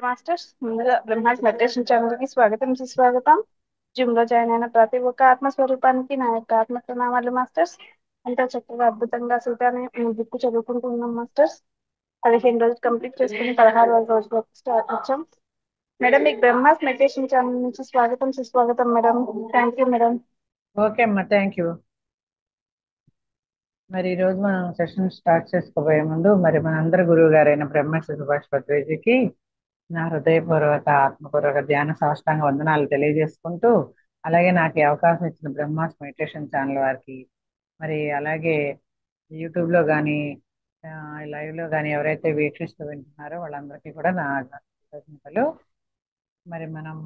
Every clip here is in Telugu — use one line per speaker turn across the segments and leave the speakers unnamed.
ఓకే మాస్టర్స్, ముందుగా బ్రహ్మాస్ మెడిటేషన్ ఛానల్ కి స్వాగతం సుస్వాగతం. జిమ్ లో జాయిన్ అయిన ప్రతి ఒక్క ఆత్మస్వరూపానికి నా యొక్క ఆత్మ ప్రణామాలు మాస్టర్స్. ఎంతో చక్కగా అద్భుతంగా సీతాని బుక్ చదువుకుంటూ ఉన్నాం మాస్టర్స్. 15 రోజులు కంప్లీట్ చేసుకుని 16వ రోజులోకి స్టార్ట్ వచ్చాం. మేడం, మీకు బ్రహ్మాస్ మెడిటేషన్ ఛానల్ నుంచి స్వాగతం సుస్వాగతం madam. Thank you madam.
Okay అమ్మా, థ్యాంక్ యూ. మరి ఈరోజు మనం సెషన్ స్టార్ట్ చేసుకోబోయే ముందు మనందరి గురువు గారైన బ్రహ్మశ్రీ సుభాష్ పత్రిజీకి నా హృదయపూర్వక ఆత్మపూర్వక ధ్యాన సాష్టాంగ వందనాలు తెలియజేసుకుంటూ, అలాగే నాకు ఈ అవకాశం ఇచ్చిన బ్రహ్మాస్ మెడిటేషన్ ఛానల్ వారికి, మరి అలాగే యూట్యూబ్లో కానీ లైవ్లో కానీ ఎవరైతే వీక్షిస్తూ వింటున్నారో వాళ్ళందరికీ కూడా నా కృతజ్ఞతలు. మరి మనం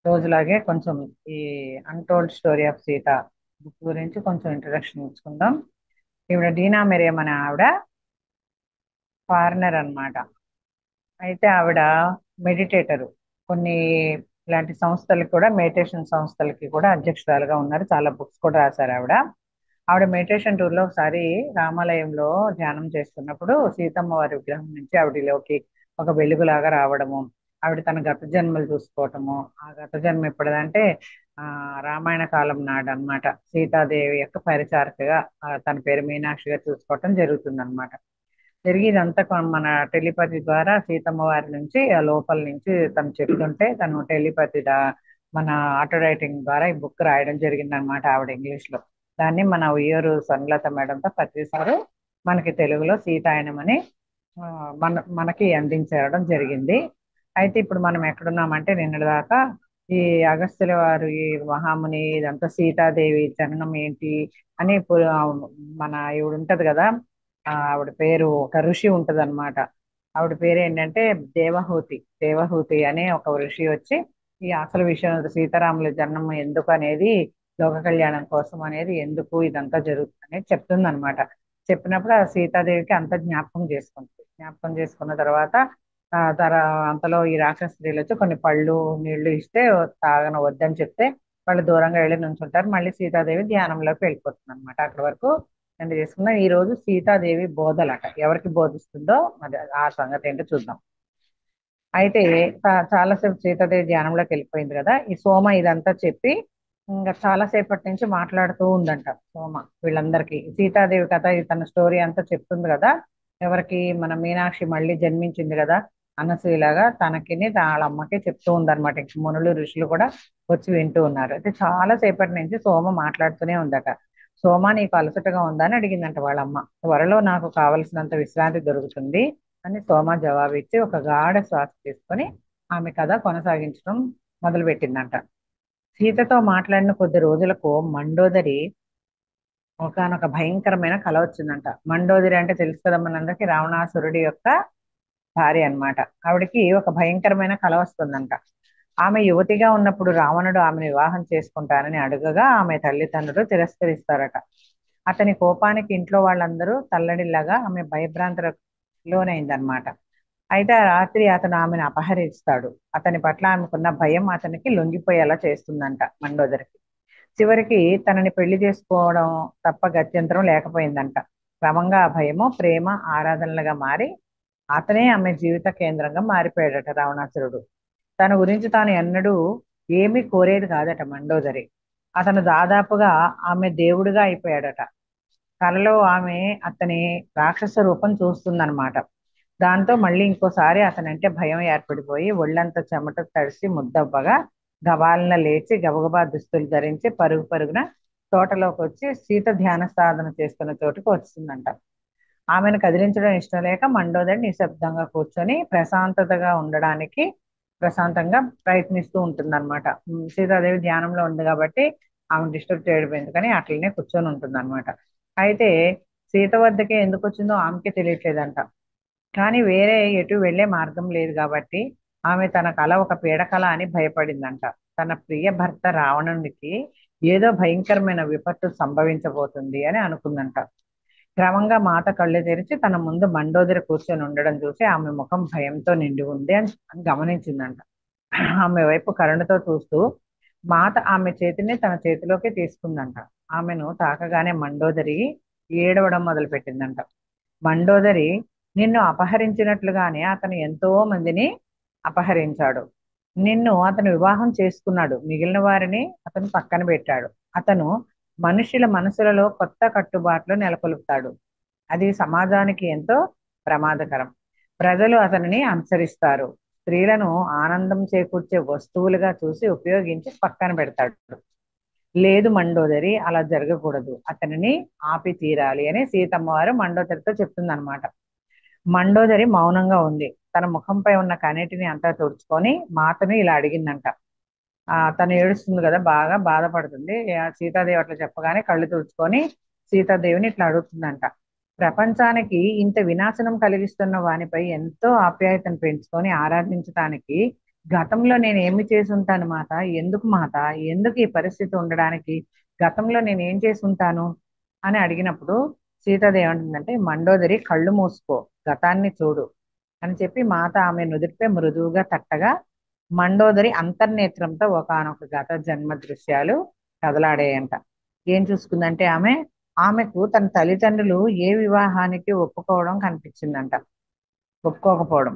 రోజులాగే కొంచెం ఈ untold story of Sita book గురించి కొంచెం ఇంట్రడక్షన్ ఇచ్చుకుందాం. ఈవిడ డీనా మెరియం అనే ఆవిడ ఫారినర్ అన్నమాట. అయితే ఆవిడ మెడిటేటరు. కొన్ని ఇలాంటి సంస్థలకి కూడా, మెడిటేషన్ సంస్థలకి కూడా అధ్యక్షురాలుగా ఉన్నారు. చాలా బుక్స్ కూడా రాశారు ఆవిడ. ఆవిడ మెడిటేషన్ టూర్లో ఒకసారి రామాలయంలో ధ్యానం చేస్తున్నప్పుడు సీతమ్మ వారి విగ్రహం నుంచి ఆవిడలోకి ఒక వెలుగులాగా రావడము, ఆవిడ తన గత జన్మలు చూసుకోవటము. ఆ గత జన్మ ఎప్పుడదంటే రామాయణ కాలం నాడు అన్నమాట. సీతాదేవి యొక్క పరిచారకగా తన పేరు మీనాక్షిగా చూసుకోవటం జరుగుతుంది. జరిగి ఇదంతా మన టెలిపతి ద్వారా సీతమ్మ వారి నుంచి ఆ లోపల నుంచి తను చెప్తుంటే తను టెలిపతి మన ఆటో రైటింగ్ ద్వారా ఈ బుక్ రాయడం జరిగింది అనమాట ఆవిడ ఇంగ్లీష్ లో. దాన్ని మన ఉయ్యూరు స్వర్ణలత మేడంతో ప్రతిసారి మనకి తెలుగులో సీతాయనం అని మనకి అందించడం జరిగింది. అయితే ఇప్పుడు మనం ఎక్కడున్నామంటే నిన్నటి దాకా ఈ అగస్త్యుల వారు ఈ మహాముని ఇదంతా సీతాదేవి జననం ఏంటి అని మన ఈవిడ ఉంటది కదా, ఆవిడ పేరు ఒక ఋషి ఉంటది అనమాట. ఆవిడ పేరు ఏంటంటే దేవహూతి. దేవహూతి అనే ఒక ఋషి వచ్చి ఈ అసలు విషయం సీతారాముల జన్మ ఎందుకు అనేది, లోక కళ్యాణం కోసం అనేది, ఎందుకు ఇదంతా జరుగుతుంది అనేది చెప్తుంది అనమాట. చెప్పినప్పుడు ఆ సీతాదేవికి అంత జ్ఞాపకం చేసుకుంటుంది. జ్ఞాపకం చేసుకున్న తర్వాత అంతలో ఈ రాక్షస స్త్రీలు వచ్చి కొన్ని పళ్ళు నీళ్లు ఇస్తే తాగన వద్దని చెప్తే వాళ్ళు దూరంగా వెళ్ళి నుంచుంటారు. మళ్ళీ సీతాదేవి ధ్యానంలోకి వెళ్ళిపోతుంది అనమాట. అక్కడి వరకు ఎంత చేసుకున్నా ఈ రోజు సీతాదేవి బోధలట ఎవరికి బోధిస్తుందో మరి ఆ సంగతి ఏంటో చూద్దాం. అయితే చాలాసేపు సీతాదేవి ధ్యానంలోకి వెళ్ళిపోయింది కదా, ఈ సోమ ఇదంతా చెప్పి ఇంకా చాలాసేపటి నుంచి మాట్లాడుతూ ఉందంట సోమ వీళ్ళందరికీ. సీతాదేవి కథ తన స్టోరీ అంతా చెప్తుంది కదా ఎవరికి, మన మీనాక్షి మళ్ళీ జన్మించింది కదా అనసూయలాగా, తనకిని వాళ్ళ అమ్మకి చెప్తూ ఉందన్నమాట. ఇంక మునులు ఋషులు కూడా వచ్చి వింటూ ఉన్నారు. అయితే చాలా సేపటి నుంచి సోమ మాట్లాడుతూనే ఉందట. సోమ, నీకు అలసటగా ఉందా అని అడిగిందంట వాళ్ళమ్మ. త్వరలో నాకు కావలసినంత విశ్రాంతి దొరుకుతుంది అని సోమ జవాబిచ్చి ఒక గాఢ శ్వాస తీసుకొని ఆమె కథ కొనసాగించడం మొదలుపెట్టిందంట. సీతతో మాట్లాడిన కొద్ది రోజులకు మండోదరి ఒకనొక భయంకరమైన కల వచ్చిందంట. మండోదరి అంటే తెలుసు కదా మనందరికీ, రావణాసురుడి యొక్క భార్య అన్నమాట. ఆవిడకి ఒక భయంకరమైన కల వస్తుందంట. ఆమె యువతిగా ఉన్నప్పుడు రావణుడు ఆమెను వివాహం చేసుకుంటానని అడగగా ఆమె తల్లిదండ్రులు తిరస్కరిస్తారట. అతని కోపానికి ఇంట్లో వాళ్ళందరూ తల్లడిల్లాగా ఆమె భయభ్రాంతులకు లోనైందనమాట. అయితే ఆ రాత్రి అతను ఆమెను అపహరిస్తాడు. అతని పట్ల ఆమెకున్న భయం అతనికి లొంగిపోయేలా చేస్తుందంట మండోదరికి. చివరికి తనని పెళ్లి చేసుకోవడం తప్ప గత్యంతరం లేకపోయిందంట. క్రమంగా ఆ భయము ప్రేమ ఆరాధనలుగా మారి అతనే ఆమె జీవిత కేంద్రంగా మారిపోయాడట రావణాసురుడు. తన గురించి తాను ఎన్నడూ ఏమీ కోరేది కాదట మండోదరి. అతను దాదాపుగా ఆమె దేవుడిగా అయిపోయాడట. కలలో ఆమె అతని రాక్షస రూపం చూస్తుందన్నమాట. దాంతో మళ్ళీ ఇంకోసారి అతనంటే భయం ఏర్పడిపోయి ఒళ్ళంతా చెమట తడిసి ముద్దవ్వగా గబాలన లేచి గబగబా దుస్తులు ధరించి పరుగు పరుగున తోటలోకి వచ్చి సీత ధ్యాన సాధన చేస్తున్న చోటుకు వచ్చిందంట. ఆమెను కదిలించడం ఇష్టం లేక మండోదరి నిశ్శబ్దంగా కూర్చొని ప్రశాంతతగా ఉండడానికి ప్రశాంతంగా ప్రయత్నిస్తూ ఉంటుందన్నమాట. సీతాదేవి ధ్యానంలో ఉంది కాబట్టి ఆమె డిస్టర్బ్ చేయడం ఎందుకని అట్లనే కూర్చొని ఉంటుందన్నమాట. అయితే సీత వద్దకే ఎందుకు వచ్చిందో ఆమెకే తెలియట్లేదంట. కానీ వేరే ఎటు వెళ్లే మార్గం లేదు కాబట్టి ఆమె తన కల ఒక పీడకల అని భయపడిందంట. తన ప్రియ భర్త రావణునికి ఏదో భయంకరమైన విపత్తు సంభవించబోతుంది అని అనుకుందంట. క్రమంగా మాత కళ్ళు తెరిచి తన ముందు మండోదరి కూర్చొని ఉండడం చూసి ఆమె ముఖం భయంతో నిండి ఉంది అని గమనించిందంట. ఆమె వైపు కరుణతో చూస్తూ మాత ఆమె చేతిని తన చేతిలోకి తీసుకుందంట. ఆమెను తాకగానే మండోదరి ఏడవడం మొదలుపెట్టిందంట. మండోదరి, నిన్ను అపహరించినట్లుగానే అతను ఎంతో మందిని అపహరించాడు. నిన్ను అతను వివాహం చేసుకున్నాడు, మిగిలిన వారిని అతను పక్కన పెట్టాడు. అతను మనుషుల మనసులలో కొత్త కట్టుబాట్లు నెలకొల్పుతాడు. అది సమాజానికి ఎంతో ప్రమాదకరం. ప్రజలు అతనిని అనుసరిస్తారు. స్త్రీలను ఆనందం చేకూర్చే వస్తువులుగా చూసి ఉపయోగించి పక్కన పెడతాడు. లేదు మండోదరి, అలా జరగకూడదు, అతనిని ఆపి తీరాలి అని సీతమ్మ వారు మండోదరితో చెప్తుంది అనమాట. మండోదరి మౌనంగా ఉంది. తన ముఖంపై ఉన్న కన్నీటిని అంతా తుడుచుకొని మాతను ఇలా అడిగిందంట. తను ఏడుస్తుంది కదా, బాగా బాధపడుతుంది. సీతాదేవి అట్లా చెప్పగానే కళ్ళు తుడుచుకొని సీతాదేవిని ఇట్లా అడుగుతుందంట. ప్రపంచానికి ఇంత వినాశనం కలిగిస్తున్న వానిపై ఎంతో ఆప్యాయతను పెంచుకొని ఆరాధించటానికి గతంలో నేను ఏమి చేసి ఉంటాను మాత? ఎందుకు మాత, ఎందుకు ఈ పరిస్థితి ఉండడానికి? గతంలో నేను ఏం చేసి ఉంటాను అని అడిగినప్పుడు సీతాదేవి ఏమంటుందంటే, మండోదరి కళ్ళు మూసుకో, గతాన్ని చూడు అని చెప్పి మాత ఆమె నుదుటిపై మృదువుగా తట్టగా మండోదరి అంతర్నేత్రంతో ఒకానొక గత జన్మ దృశ్యాలు కదలాడాయంట. ఏం చూసుకుందంటే ఆమెకు తన తల్లిదండ్రులు ఏ వివాహానికి ఒప్పుకోవడం కనిపించిందంట, ఒప్పుకోకపోవడం.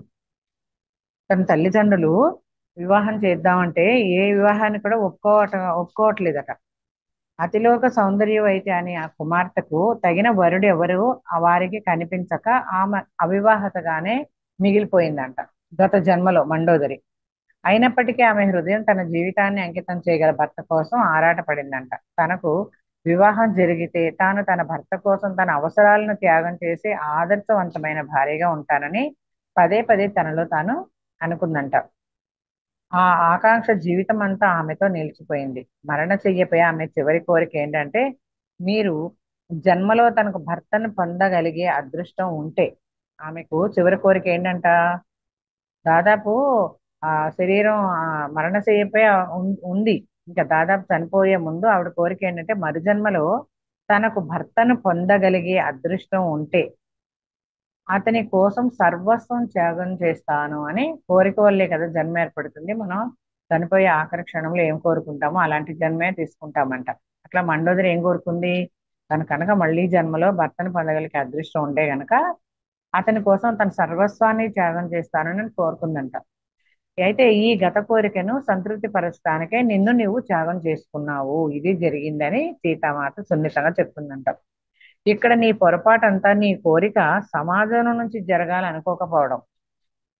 తన తల్లిదండ్రులు వివాహం చేద్దామంటే ఏ వివాహాన్ని కూడా ఒప్పుకోవట్లేదట. అతిలోక సౌందర్యవతి అని ఆ కుమార్తెకు తగిన వరుడు ఎవరు ఆ వారికి కనిపించక ఆమె అవివాహతగానే మిగిలిపోయిందంట గత జన్మలో మండోదరి. అయినప్పటికీ ఆమె హృదయం తన జీవితాన్ని అంకితం చేయగల భర్త కోసం ఆరాటపడిందంట. తనకు వివాహం జరిగితే తాను తన భర్త కోసం తన అవసరాలను త్యాగం చేసి ఆదర్శవంతమైన భార్యగా ఉంటానని పదే పదే తనలో తాను అనుకుందంట. ఆ ఆకాంక్ష జీవితం అంతా ఆమెతో నిలిచిపోయింది. మరణ చెయ్యపై ఆమె చివరి కోరిక ఏంటంటే, మీరు జన్మలో తనకు భర్తను పొందగలిగే అదృష్టం ఉంటే, ఆమెకు చివరి కోరిక ఏంటంట, దాదాపు ఆ శరీరం మరణశయ్యపై ఉంది. ఇంకా దాదాపు చనిపోయే ముందు ఆవిడ కోరిక ఏంటంటే, మరుజన్మలో తనకు భర్తను పొందగలిగే అదృష్టం ఉంటే అతని కోసం సర్వస్వం త్యాగం చేస్తాను అని కోరిక వల్లే కదా జన్మ ఏర్పడుతుంది. మనం చనిపోయే ఆఖరి క్షణంలో ఏం కోరుకుంటామో అలాంటి జన్మే తీసుకుంటామంట. అట్లా మండోదరి ఏం కోరుకుంది, తను కనుక మళ్ళీ జన్మలో భర్తను పొందగలిగే అదృష్టం ఉంటే గనక అతని కోసం తన సర్వస్వాన్ని త్యాగం చేస్తానని కోరుకుందంట. అయితే ఈ గత కోరికను సంతృప్తి పరచడానికే నిన్ను నువ్వు త్యాగం చేసుకున్నావు, ఇది జరిగిందని సీతామాత సున్నితంగా చెప్తుందంట. ఇక్కడ నీ పొరపాటంతా నీ కోరిక సమాజం నుంచి జరగాలనుకోకపోవడం,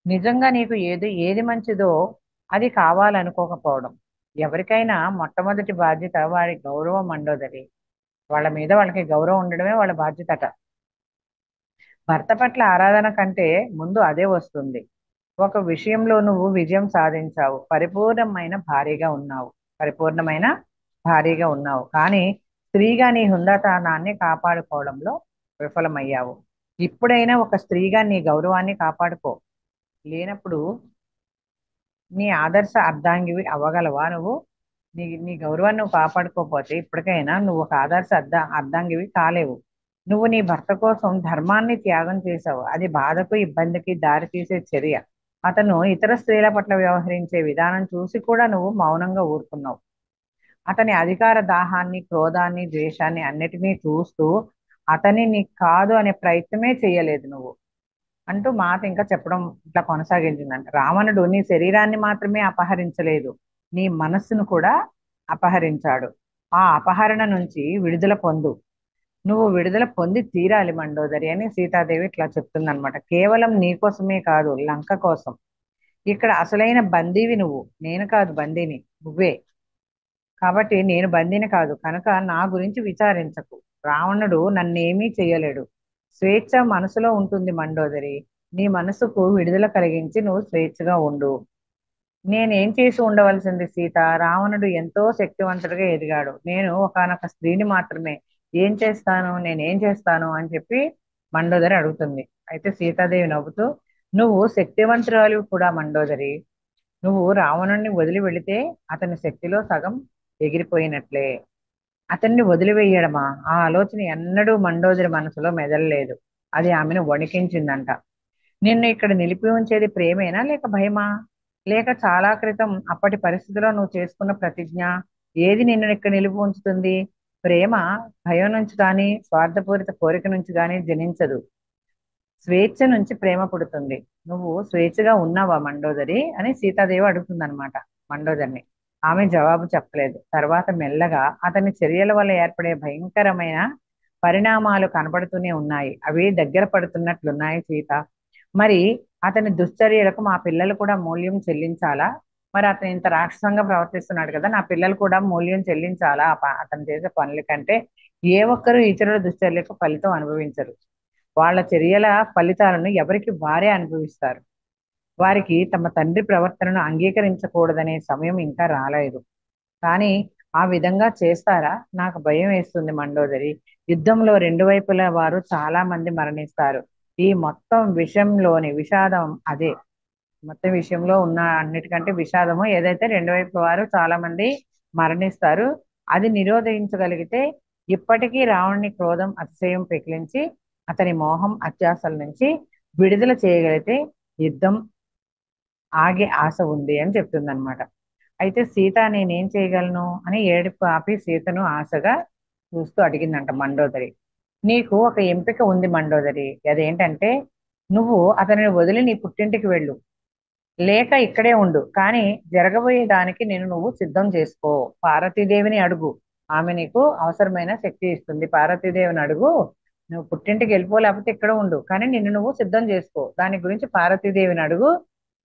నిజంగా నీకు ఏది మంచిదో అది కావాలనుకోకపోవడం. ఎవరికైనా మొట్టమొదటి బాధ్యత వారి గౌరవం మండోదరి. వాళ్ళ మీద వాళ్ళకి గౌరవం ఉండడమే వాళ్ళ బాధ్యతట. భర్త పట్ల ఆరాధన కంటే ముందు అదే వస్తుంది. ఒక విషయంలో నువ్వు విజయం సాధించావు, పరిపూర్ణమైన భార్యగా ఉన్నావు, కానీ స్త్రీగా నీ హుందాతనాన్ని కాపాడుకోవడంలో విఫలమయ్యావు. ఇప్పుడైనా ఒక స్త్రీగా నీ గౌరవాన్ని కాపాడుకో. లేనప్పుడు నీ ఆదర్శ అర్ధాంగివి అవ్వగలవా నువ్వు? నీ గౌరవాన్ని నువ్వు కాపాడుకోకపోతే ఇప్పటికైనా నువ్వు ఒక ఆదర్శ అర్ధాంగివి కాలేవు. నువ్వు నీ భర్త కోసం ధర్మాన్ని త్యాగం చేశావు, అది బాధకు ఇబ్బందికి దారి తీసే చర్య. అతను ఇతర స్త్రీల పట్ల వ్యవహరించే విధానం చూసి కూడా నువ్వు మౌనంగా ఊరుకున్నావు. అతని అధికార దాహాన్ని, క్రోధాన్ని, ద్వేషాన్ని అన్నిటినీ చూస్తూ అతని నీకు కాదు అనే ప్రయత్నమే చేయలేదు నువ్వు అంటూ మాత ఇంకా చెప్పడం ఇట్లా కొనసాగించిందంట. రావణుడు నీ శరీరాన్ని మాత్రమే అపహరించలేదు, నీ మనస్సును కూడా అపహరించాడు. ఆ అపహరణ నుంచి విడుదల పొందు, నువ్వు విడుదల పొంది తీరాలి మండోదరి అని సీతాదేవి ఇట్లా చెప్తుందనమాట. కేవలం నీ కోసమే కాదు, లంక కోసం. ఇక్కడ అసలైన బందీవి నువ్వు, నేను కాదు బందీని, నువ్వే. కాబట్టి నేను బందీని కాదు కనుక నా గురించి విచారించకు. రావణుడు నన్నేమీ చెయ్యలేడు. స్వేచ్ఛ మనసులో ఉంటుంది మండోదరి. నీ మనసుకు విడుదల కలిగించి నువ్వు స్వేచ్ఛగా ఉండు. నేనేం చేసి ఉండవలసింది సీత? రావణుడు ఎంతో శక్తివంతుడిగా ఎదిగాడు, నేను ఒకానొక స్త్రీని మాత్రమే. నేనేం చేస్తాను అని చెప్పి మండోదరి అడుగుతుంది. అయితే సీతాదేవి నవ్వుతూ, నువ్వు శక్తివంతురాలు కూడా మండోదరి. నువ్వు రావణుణ్ణి వదిలి వెళితే అతని శక్తిలో సగం ఎగిరిపోయినట్లే. అతన్ని వదిలివేయడమా? ఆ ఆలోచన ఎన్నడూ మండోదరి మనసులో మెదలలేదు. అది ఆమెను వణికించిందంట. నిన్ను ఇక్కడ నిలిపి ఉంచేది ప్రేమేనా లేక భయమా? లేక చాలా క్రితం అప్పటి పరిస్థితిలో నువ్వు చేసుకున్న ప్రతిజ్ఞ? ఏది నిన్ను ఇక్కడ నిలిపి ఉంచుతుంది? ప్రేమ భయం నుంచి కానీ స్వార్థపూరిత కోరిక నుంచి కానీ జనించదు. స్వేచ్ఛ నుంచి ప్రేమ పుడుతుంది. నువ్వు స్వేచ్ఛగా ఉన్నావా మండోదరి అని సీతాదేవి అడుగుతుందన్నమాట మండోదరిని. ఆమె జవాబు చెప్పలేదు. తర్వాత మెల్లగా అతని చర్యల వల్ల ఏర్పడే భయంకరమైన పరిణామాలు కనబడుతూనే ఉన్నాయి. అవి దగ్గర పడుతున్నట్లున్నాయి సీత. మరి అతని దుశ్చర్యలకు మా పిల్లలు కూడా మూల్యం చెల్లించాలా? మరి అతను ఇంత రాక్షసంగా ప్రవర్తిస్తున్నాడు కదా, నా పిల్లలు కూడా మూల్యం చెల్లించాలా అతను చేసే పనుల కంటే? ఏ ఒక్కరూ ఇతరుల దుశ్చర్యలకు ఫలితం అనుభవించరు. వాళ్ళ చర్యల ఫలితాలను ఎవరికి వారే అనుభవిస్తారు. వారికి తమ తండ్రి ప్రవర్తనను అంగీకరించకూడదనే సమయం ఇంకా రాలేదు. కానీ ఆ విధంగా చేస్తారా? నాకు భయం వేస్తుంది మండోదరి. యుద్ధంలో రెండు వైపుల వారు చాలా మంది మరణిస్తారు. ఈ మొత్తం విషయంలోని విషాదం అదే. మొత్తం విషయంలో ఉన్న అన్నిటికంటే విషాదము ఏదైతే రెండు వైపుల వారు చాలా మంది మరణిస్తారు. అది నిరోధించగలిగితే, ఇప్పటికీ రావణుని క్రోధం అతిశయం పెకిలించి అతని మోహం అత్యాసల నుంచి విడుదల చేయగలిగితే యుద్ధం ఆగే ఆశ ఉంది అని చెప్తుందన్నమాట. అయితే సీత నేనేం చేయగలను అని ఏడుపు ఆపి సీతను ఆశగా చూస్తూ అడిగిందంట మండోదరి. నీకు ఒక ఎంపిక ఉంది మండోదరి. అదేంటంటే, నువ్వు అతనిని వదిలి నీ పుట్టింటికి వెళ్ళు, లేక ఇక్కడే ఉండు. కానీ జరగబోయే దానికి నేను నువ్వు సిద్ధం చేసుకో. పార్వతీదేవిని అడుగు, ఆమె నీకు అవసరమైన శక్తి ఇస్తుంది. పార్వతీదేవిని అడుగు, నువ్వు పుట్టింటికి వెళ్ళిపో, లేకపోతే ఇక్కడ ఉండు, కానీ నిన్ను నువ్వు సిద్ధం చేసుకో. దాని గురించి పార్వతీదేవిని అడుగు,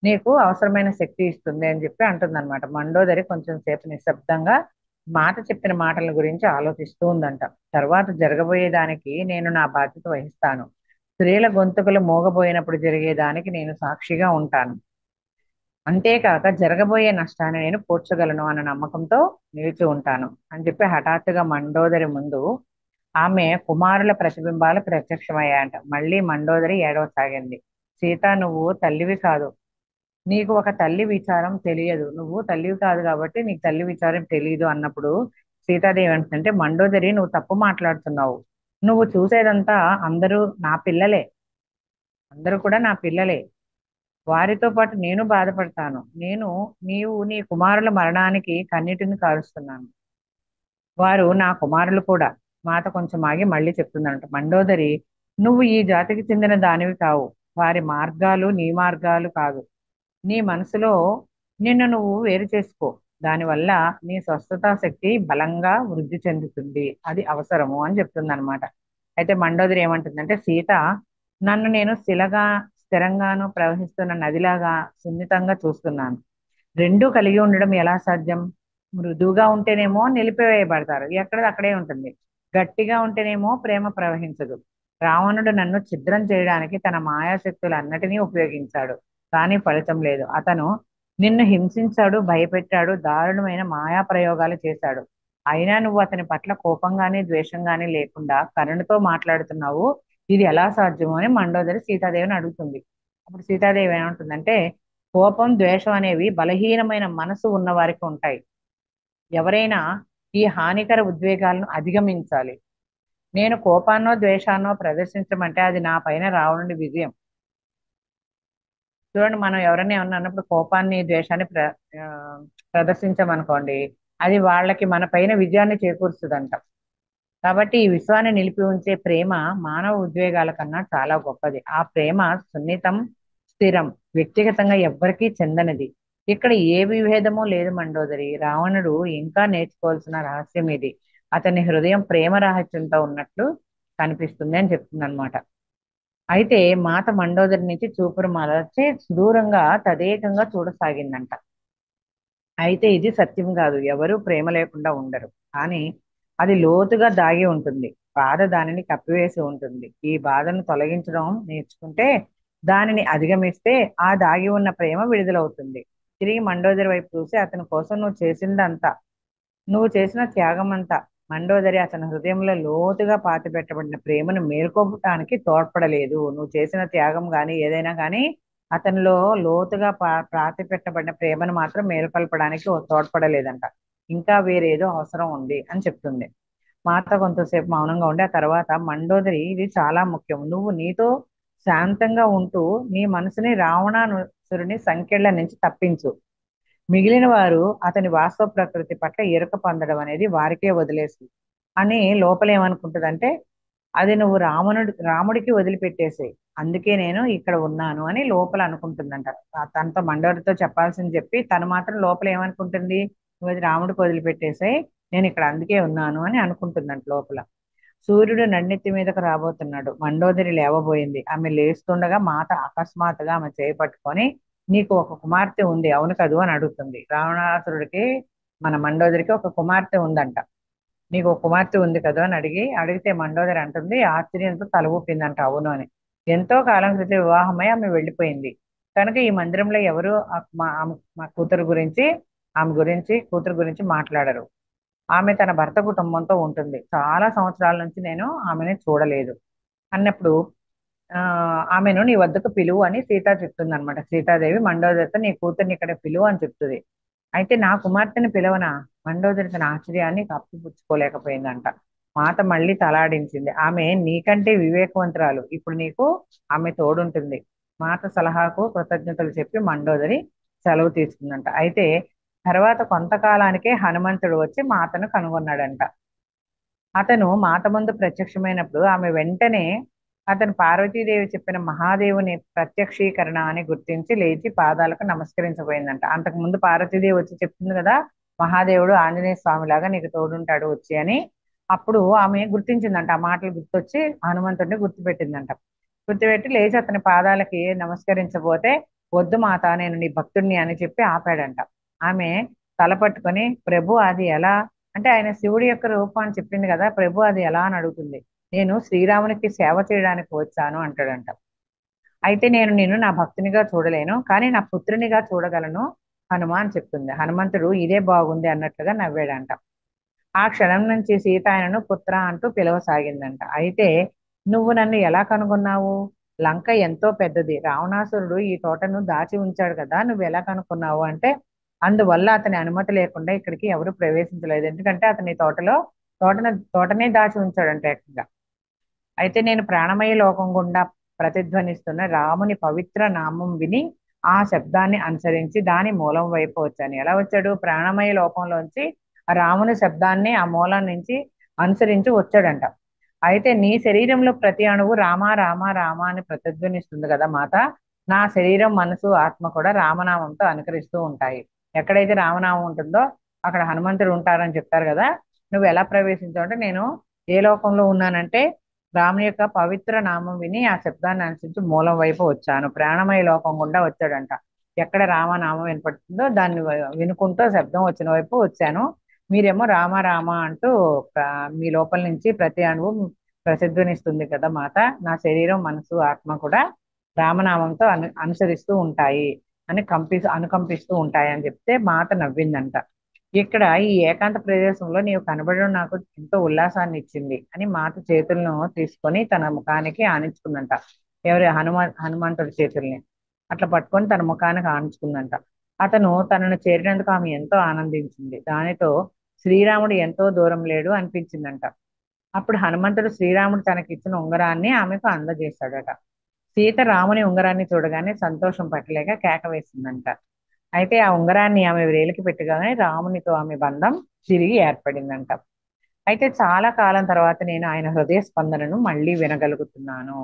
నీకు అవసరమైన శక్తి ఇస్తుంది అని చెప్పి అంటుందన్నమాట. మండోదరి కొంచెం సేపు నిశ్శబ్దంగా మాట చెప్పిన మాటల గురించి ఆలోచిస్తూ ఉందంట. తర్వాత జరగబోయే దానికి నేను నా బాధ్యత వహిస్తాను. స్త్రీల గొంతుకలు మోగబోయినప్పుడు జరిగేదానికి నేను సాక్షిగా ఉంటాను. అంతేకాక జరగబోయే నష్టాన్ని నేను పూడ్చగలను అన్న నమ్మకంతో నిలిచి ఉంటాను అని చెప్పి హఠాత్తుగా మండోదరి ముందు ఆమె కుమారుల ప్రతిబింబాలు ప్రత్యక్షమయ్యాయంట. మళ్ళీ మండోదరి ఏడవసాగింది. సీత, నువ్వు తల్లివి కాదు, నీకు ఒక తల్లి విచారం తెలియదు. నువ్వు తల్లివి కాదు కాబట్టి నీకు తల్లి విచారం తెలియదు అన్నప్పుడు సీతాదేవి అంటుంటే, మండోదరి నువ్వు తప్పు మాట్లాడుతున్నావు. నువ్వు చూసేదంతా అందరూ నా పిల్లలే, అందరూ కూడా నా పిల్లలే. వారితో పాటు నేను బాధపడతాను. నీవు నీ కుమారుల మరణానికి కన్నీటిని కారుస్తున్నాను. వారు నా కుమారులు కూడా. మాత కొంచెం ఆగి మళ్ళీ చెప్తుందంట. మండోదరి, నువ్వు ఈ జాతికి చెందిన దానివి కావు. వారి మార్గాలు నీ మార్గాలు కాదు. నీ మనసులో నిన్ను నువ్వు వేరు చేసుకో. దానివల్ల నీ స్వస్థతా శక్తి బలంగా వృద్ధి చెందుతుంది. అది అవసరము అని చెప్తుంది అనమాట. అయితే మండోదరి ఏమంటుందంటే, సీత, నన్ను నేను స్థిరంగాను ప్రవహిస్తున్న నదిలాగా సున్నితంగా చూస్తున్నాను. రెండూ కలిగి ఉండడం ఎలా సాధ్యం? మృదువుగా ఉంటేనేమో నిలిపివేయబడతారు, ఎక్కడది అక్కడే ఉంటుంది. గట్టిగా ఉంటేనేమో ప్రేమ ప్రవహించదు. రావణుడు నన్ను ఛిద్రం చేయడానికి తన మాయాశక్తులన్నిటినీ ఉపయోగించాడు, కానీ ఫలితం లేదు. అతను నిన్ను హింసించాడు, భయపెట్టాడు, దారుణమైన మాయా ప్రయోగాలు చేశాడు. అయినా నువ్వు అతని పట్ల కోపంగాని ద్వేషంగాని లేకుండా కరుణతో మాట్లాడుతున్నావు. ఇది ఎలా సాధ్యమో అని మండోదరి సీతాదేవిని అడుగుతుంది. అప్పుడు సీతాదేవి ఏమంటుందంటే, కోపం ద్వేషం అనేవి బలహీనమైన మనసు ఉన్న వారికి ఉంటాయి. ఎవరైనా ఈ హానికర ఉద్వేగాలను అధిగమించాలి. నేను కోపాన్నో ద్వేషాన్నో ప్రదర్శించమంటే అది నా పైన రావణుడి విజయం. చూడండి, మనం ఎవరైనా ఏమన్నా అన్నప్పుడు కోపాన్ని ద్వేషాన్ని ఆ, ప్రదర్శించామనుకోండి, అది వాళ్ళకి మన పైన విజయాన్ని చేకూరుస్తుందంట. కాబట్టి ఈ విశ్వాన్ని నిలిపి ఉంచే ప్రేమ మానవ ఉద్వేగాల కన్నా చాలా గొప్పది. ఆ ప్రేమ సున్నితం, స్థిరం, వ్యక్తిగతంగా ఎవ్వరికీ చెందనిది. ఇక్కడ ఏ విభేదమూ లేదు మండోదరి. రావణుడు ఇంకా నేర్చుకోవాల్సిన రహస్యం ఇది. అతని హృదయం ప్రేమ రహస్యంతో ఉన్నట్లు కనిపిస్తుంది అని చెప్తుంది అనమాట. అయితే మాత మండోదరి నుంచి చూపురు మరచి సుదూరంగా తదేకంగా చూడసాగిందంట. అయితే ఇది సత్యం కాదు, ఎవరూ ప్రేమ లేకుండా ఉండరు. కానీ అది లోతుగా దాగి ఉంటుంది. బాధ దానిని కప్పివేసి ఉంటుంది. ఈ బాధను తొలగించడం నేర్చుకుంటే, దానిని అధిగమిస్తే ఆ దాగి ఉన్న ప్రేమ విడుదలవుతుంది. తిరిగి మండోదరి వైపు చూసి, అతని కోసం నువ్వు చేసిన త్యాగం అంతా మండోదరి అతని హృదయంలో లోతుగా పాతిపెట్టబడిన ప్రేమను మేల్కొల్పడానికి తోడ్పడలేదు. నువ్వు చేసిన త్యాగం గాని ఏదైనా కానీ అతనిలో లోతుగా పాతి పెట్టబడిన ప్రేమను మాత్రం మేలుకొల్పడానికి తోడ్పడలేదంట. ఇంకా వేరేదో అవసరం ఉంది అని చెప్తుంది. మాత కొంతసేపు మౌనంగా ఉండి ఆ తర్వాత, మండోదరి, ఇది చాలా ముఖ్యం. నువ్వు నీతో శాంతంగా ఉంటూ నీ మనసుని రావణాసురుని సంకెళ్ళ నుంచి తప్పించు. మిగిలిన వారు అతని వాస్తవ ప్రకృతి పట్ల ఎరుక పొందడం అనేది వారికే వదిలేసి అని లోపల ఏమనుకుంటుందంటే, అది నువ్వు రాముడికి వదిలిపెట్టేసేయ్, అందుకే నేను ఇక్కడ ఉన్నాను అని లోపల అనుకుంటుందంట. తనతో మండోదరితో చెప్పాల్సింది చెప్పి తను మాత్రం లోపల ఏమనుకుంటుంది, నువ్వు అది రాముడికి వదిలిపెట్టేసేయ్, నేను ఇక్కడ అందుకే ఉన్నాను అని అనుకుంటుందంట లోపల. సూర్యుడు నన్నెత్తి మీదకు రాబోతున్నాడు. మండోదరి లేవబోయింది. ఆమె లేస్తుండగా మాత అకస్మాత్తుగా ఆమె చేయి పట్టుకొని, నీకు ఒక కుమార్తె ఉంది అవును కదూ అని అడుగుతుంది. రావణాసురుడికి మన మండోదరికి ఒక కుమార్తె ఉందంట. నీకు ఒక కుమార్తె ఉంది కదా అని అడిగితే మండోదరి అంటుంది ఆశ్చర్యంతో తల ఊపిందంట అవును అని. ఎంతో కాలం క్రితం వివాహమై ఆమె వెళ్ళిపోయింది కనుక ఈ మందిరంలో ఎవరు మా కూతురు గురించి, కూతురు గురించి మాట్లాడరు. ఆమె తన భర్త కుటుంబంతో ఉంటుంది. చాలా సంవత్సరాల నుంచి నేను ఆమెని చూడలేదు అన్నప్పుడు ఆ ఆమెను నీ వద్దకు పిలువు అని సీత చెప్తుంది అనమాట. సీతాదేవి మండోదరితో నీ కూతుర్ని ఇక్కడ పిలువు అని చెప్తుంది. అయితే నా కుమార్తెని పిలవనా? మండోదరి తన ఆశ్చర్యాన్ని కప్పిపుచ్చుకోలేకపోయిందంట. మాత మళ్ళీ తలాడించింది. ఆమె నీకంటే వివేకవంతురాలు, ఇప్పుడు నీకు ఆమె తోడుంటుంది. మాత సలహాకు కృతజ్ఞతలు చెప్పి మండోదరి సెలవు తీసుకుందంట. అయితే తర్వాత కొంతకాలానికే హనుమంతుడు వచ్చి మాతను కనుగొన్నాడంట. అతను మాత ముందు ప్రత్యక్షమైనప్పుడు ఆమె వెంటనే అతను పార్వతీదేవి చెప్పిన మహాదేవుని ప్రత్యక్షీకరణ అని గుర్తించి లేచి పాదాలకు నమస్కరించబోయిందంట. అంతకు ముందు పార్వతీదేవి వచ్చి చెప్తుంది కదా, మహాదేవుడు ఆంజనేయ స్వామి లాగా నీకు తోడుంటాడు వచ్చి అని. అప్పుడు ఆమె గుర్తించిందంట. ఆ మాటలు గుర్తొచ్చి హనుమంతుడిని గుర్తుపెట్టిందంట. గుర్తుపెట్టి లేచి అతని పాదాలకి నమస్కరించబోతే, వద్దు మాత నేను నీ భక్తుడిని అని చెప్పి ఆపాడంట. ఆమె తల పట్టుకొని ప్రభు అది ఎలా అంటే, ఆయన శివుడి యొక్క రూపం అని చెప్పింది కదా, ప్రభు అది ఎలా అని అడుగుతుంది. నేను శ్రీరామునికి సేవ చేయడానికి వచ్చాను అంటాడంట. అయితే నేను నిన్ను నా భక్తునిగా చూడలేను కానీ నా పుత్రునిగా చూడగలను హనుమ అని చెప్తుంది. హనుమంతుడు ఇదే బాగుంది అన్నట్లుగా నవ్వాడంట. ఆ క్షణం నుంచి సీత ఆయనను పుత్ర అంటూ పిలవసాగిందంట. అయితే నువ్వు నన్ను ఎలా కనుగొన్నావు? లంక ఎంతో పెద్దది, రావణాసురుడు ఈ తోటను దాచి ఉంచాడు కదా, నువ్వు ఎలా కనుక్కున్నావు అంటే, అందువల్ల అతని అనుమతి లేకుండా ఇక్కడికి ఎవరు ప్రవేశించలేదు, ఎందుకంటే అతని తోటనే దాచి ఉంచాడంట ఏకంగా. అయితే నేను ప్రాణమయ లోకం గుండా ప్రతిధ్వనిస్తున్న రాముని పవిత్ర నామం విని ఆ శబ్దాన్ని అనుసరించి దాని మూలం వైపు వచ్చాను. ఎలా వచ్చాడు? ప్రాణమయ లోకంలోంచి ఆ రాముని శబ్దాన్ని ఆ మూలం నుంచి అనుసరించి వచ్చాడంట. అయితే నీ శరీరంలో ప్రతి అణువు రామ రామ రామ అని ప్రతిధ్వనిస్తుంది కదా మాత, నా శరీరం మనసు ఆత్మ కూడా రామనామంతో అనుకరిస్తూ ఉంటాయి. ఎక్కడైతే రామనామం ఉంటుందో అక్కడ హనుమంతుడు ఉంటారని చెప్తారు కదా. నువ్వు ఎలా ప్రవేశించావు అంటే, నేను ఏ లోకంలో ఉన్నానంటే రాముని యొక్క పవిత్ర నామం విని ఆ శబ్దాన్ని అనుసరించి మూలం వైపు వచ్చాను. ప్రాణమయ లోకం గుండా వచ్చాడంట. ఎక్కడ రామనామం వినపడుతుందో దాన్ని వినుకుంటూ శబ్దం వచ్చిన వైపు వచ్చాను. మీరేమో రామ రామ అంటూ మీ లోపల నుంచి ప్రతి అణువు ప్రతిధ్వనిస్తుంది కదా మాత, నా శరీరం మనసు ఆత్మ కూడా రామనామంతో అనుసరిస్తూ ఉంటాయి అని అనుకంపిస్తూ ఉంటాయి అని చెప్తే మాత నవ్విందంట. ఇక్కడ ఈ ఏకాంత ప్రదేశంలో నీవు కనబడడం నాకు ఎంతో ఉల్లాసాన్ని ఇచ్చింది అని మాత చేతులను తీసుకొని తన ముఖానికి ఆనించుకుందంట. ఎవరి హనుమంతుడి చేతుల్ని అట్లా పట్టుకొని తన ముఖానికి ఆనించుకుందంట. అతను తనను చేరినందుకు ఆమె ఎంతో ఆనందించింది. దానితో శ్రీరాముడు ఎంతో దూరం లేడు అనిపించిందంట. అప్పుడు హనుమంతుడు శ్రీరాముడు తనకి ఇచ్చిన ఉంగరాన్ని ఆమెకు అందజేశాడట. సీత రాముని ఉంగరాన్ని చూడగానే సంతోషం పట్టలేక కేక వేసిందంట. అయితే ఆ ఉంగరాన్ని ఆమె వేలికి పెట్టగానే రామునితో ఆమె బంధం తిరిగి ఏర్పడిందంట. అయితే చాలా కాలం తర్వాత నేను ఆయన హృదయ స్పందనను మళ్ళీ వినగలుగుతున్నాను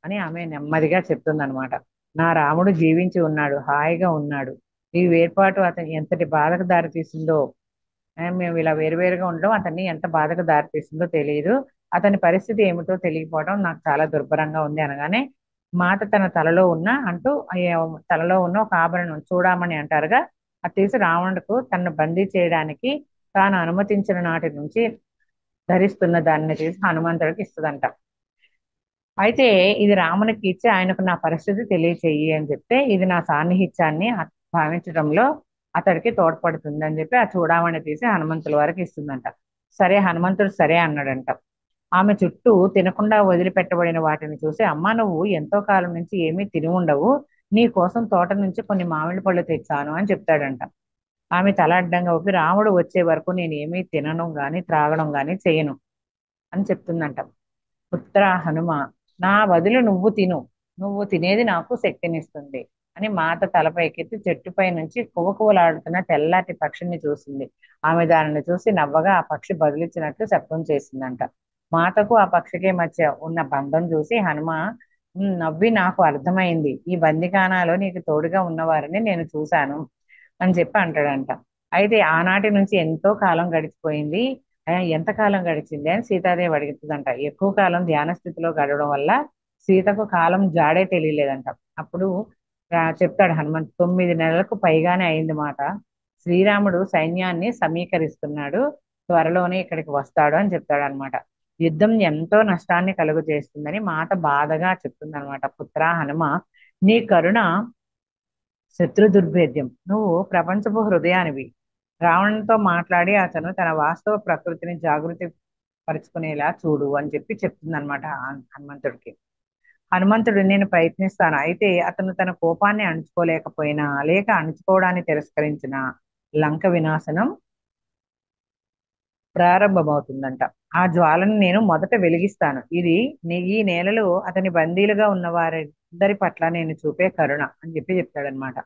అని ఆమె నెమ్మదిగా చెప్తుందనమాట. నా రాముడు జీవించి ఉన్నాడు, హాయిగా ఉన్నాడు. ఈ వేర్పాటు అతని ఎంతటి బాధకు దారితీసిందో, మేము ఇలా వేరువేరుగా ఉండడం అతన్ని ఎంత బాధకు దారితీసిందో తెలియదు. అతని పరిస్థితి ఏమిటో తెలియకపోవడం నాకు చాలా దుర్భరంగా ఉంది అనగానే మాత తన తలలో ఉన్న అంటూ తలలో ఉన్న ఒక ఆభరణం చూడమని అంటారుగా, అది తీసి రావణుడికి తనను బందీ చేయడానికి తాను అనుమతించిన నాటి నుంచి ధరిస్తున్న దాన్ని తీసి హనుమంతుడికి ఇస్తుందంట. అయితే ఇది రామునికి ఇచ్చి ఆయనకు నా పరిస్థితి తెలియచేయి అని చెప్తే, ఇది నా సాన్నిహిత్యాన్ని భావించడంలో అతడికి తోడ్పడుతుంది అని చెప్పి ఆ చూడమని తీసి హనుమంతుల వారికి ఇస్తుందంట. సరే హనుమంతుడు సరే అన్నాడంట. ఆమె చుట్టూ తినకుండా వదిలిపెట్టబడిన వాటిని చూసి, అమ్మా నువ్వు ఎంతో కాలం నుంచి ఏమీ తిని ఉండవు, నీ కోసం తోట నుంచి కొన్ని మామిడి పళ్ళు తెచ్చాను అని చెప్తాడంట. ఆమె తల అడ్డంగా ఊపి, రాముడు వచ్చే వరకు నేను ఏమీ తినను గాని త్రాగడం గాని చేయను అని చెప్తుందంట. పుత్ర హనుమ, నా బదులు నువ్వు తిను, నువ్వు తినేది నాకు శక్తినిస్తుంది అని మాత తలపైకెత్తి చెట్టుపై నుంచి కువకువలాడుతున్న తెల్లటి పక్షిని చూసింది. ఆమె దానిని చూసి నవ్వగా ఆ పక్షి బదిలిచ్చినట్లు శబ్దం చేసిందంట. మాతకు ఆ పక్షికి మధ్య ఉన్న బంధం చూసి హనుమ నవ్వి నాకు అర్థమైంది, ఈ బందికానాలో నీకు తోడుగా ఉన్నవారిని నేను చూశాను అని చెప్పి అంటాడంట. అయితే ఆనాటి నుంచి ఎంతో కాలం గడిచిపోయింది. ఎంత కాలం గడిచింది అని సీతాదేవి అడుగుతుందంట. ఎక్కువ కాలం ధ్యాన స్థితిలో గడవడం వల్ల సీతకు కాలం జాడే తెలియలేదంట. అప్పుడు చెప్తాడు హనుమంత్, 9 నెలలకు పైగానే అయింది మాట. శ్రీరాముడు సైన్యాన్ని సమీకరిస్తున్నాడు, త్వరలోనే ఇక్కడికి వస్తాడు అని చెప్తాడు అనమాట. యుద్ధం ఎంతో నష్టాన్ని కలుగు చేస్తుందని మాత బాధగా చెప్తుందనమాట. పుత్ర హనుమ, నీ కరుణ శత్రు దుర్భేద్యం, నువ్వు ప్రపంచపు హృదయానివి. రావణునితో మాట్లాడి అతను తన వాస్తవ ప్రకృతిని జాగృతి పరుచుకునేలా చూడు అని చెప్పి చెప్తుంది అనమాట హనుమంతుడికి. హనుమంతుడు, నేను ప్రయత్నిస్తాను. అయితే అతను తన కోపాన్ని అణుచుకోలేకపోయినా లేక అణుచుకోవడాన్ని తిరస్కరించిన లంక వినాశనం ప్రారంభమవుతుందంట. ఆ జ్వాలను నేను మొదట వెలిగిస్తాను. ఇది ఈ నేలలో అతని బందీలుగా ఉన్న వారందరి పట్ల నేను చూపే కరుణ అని చెప్పి చెప్తాడనమాట.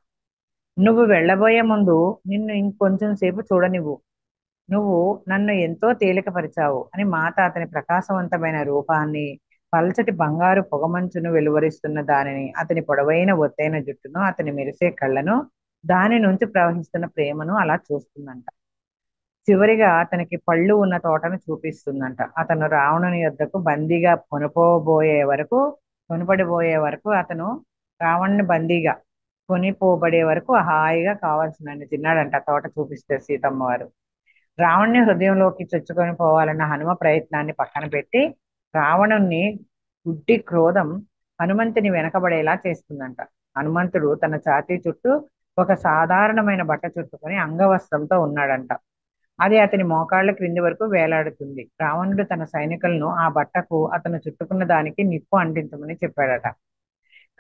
నువ్వు వెళ్ళబోయే ముందు నిన్ను ఇంకొంచెం సేపు చూడనివ్వు. నువ్వు నన్ను ఎంతో తేలికపరిచావు అని మాత అతని ప్రకాశవంతమైన రూపాన్ని, పల్చటి బంగారు పొగమంచును వెలువరిస్తున్న దానిని, అతని పొడవైన ఒత్తైన జుట్టును, అతని మెరిసే కళ్ళను, దాని నుంచి ప్రవహిస్తున్న ప్రేమను అలా చూస్తుందంట. చివరిగా అతనికి పళ్ళు ఉన్న తోటను చూపిస్తుందంట. అతను రావణుని యొద్దకు బందీగా కొనుపడిపోయే వరకు అతను రావణుని బందీగా కొనిపోబడే వరకు హాయిగా కావాల్సినన్ని తిన్నాడంట, తోట చూపిస్తే సీతమ్మ వారు. రావణ్ణి హృదయంలోకి చొచ్చుకొని పోవాలన్న హనుమ ప్రయత్నాన్ని పక్కన పెట్టి రావణుణ్ణి గుడ్డి క్రోధం హనుమంతుని వెనకబడేలా చేస్తుందంట. హనుమంతుడు తన ఛాతీ చుట్టూ ఒక సాధారణమైన బట్ట చుట్టుకొని అంగవస్త్రంతో ఉన్నాడంట. అది అతని మోకాళ్ళ క్రింది వరకు వేలాడుతుంది. రావణుడు తన సైనికులను ఆ బట్టకు అతను చుట్టుకున్న దానికి నిప్పు అంటించమని చెప్పాడట.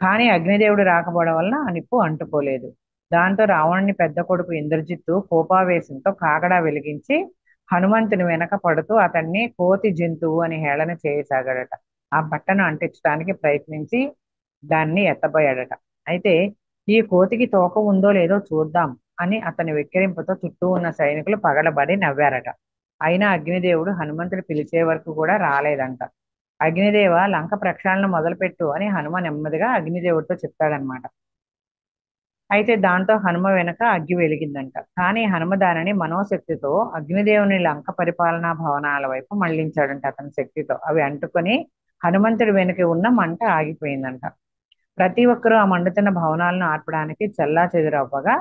కానీ అగ్నిదేవుడు రాకపోవడం వలన ఆ నిప్పు అంటుకోలేదు. దాంతో రావణుని పెద్ద కొడుకు ఇంద్రజిత్తు కోపావేశంతో కాగడా వెలిగించి హనుమంతుని వెనక పడుతూ అతన్ని కోతి జంతువు అని హేళన చేయసాగాడట. ఆ బట్టను అంటించడానికి ప్రయత్నించి దాన్ని ఎత్తబోయాడట. అయితే ఈ కోతికి తోక ఉందో లేదో చూద్దాం అని అతని వెక్కిరింపుతో చుట్టూ ఉన్న సైనికులు పగలబడి నవ్వారట. అయినా అగ్నిదేవుడు హనుమంతుడు పిలిచే వరకు కూడా రాలేదంట. అగ్నిదేవ, లంక ప్రక్షాళన మొదలుపెట్టు అని హనుమ నెమ్మదిగా అగ్నిదేవుడితో చెప్తాడనమాట. అయితే దాంతో హనుమ వెనక అగ్గి వెలిగిందంట. కానీ హనుమ దానిని మనోశక్తితో అగ్నిదేవుని లంక పరిపాలనా భవనాల వైపు మళ్లించాడంట. అతని శక్తితో అవి అంటుకొని హనుమంతుడి వెనుక ఉన్న మంట ఆగిపోయిందంట. ప్రతి ఒక్కరూ ఆ మండుతున్న భవనాలను ఆర్పడానికి చెల్లా చెదురవ్వగా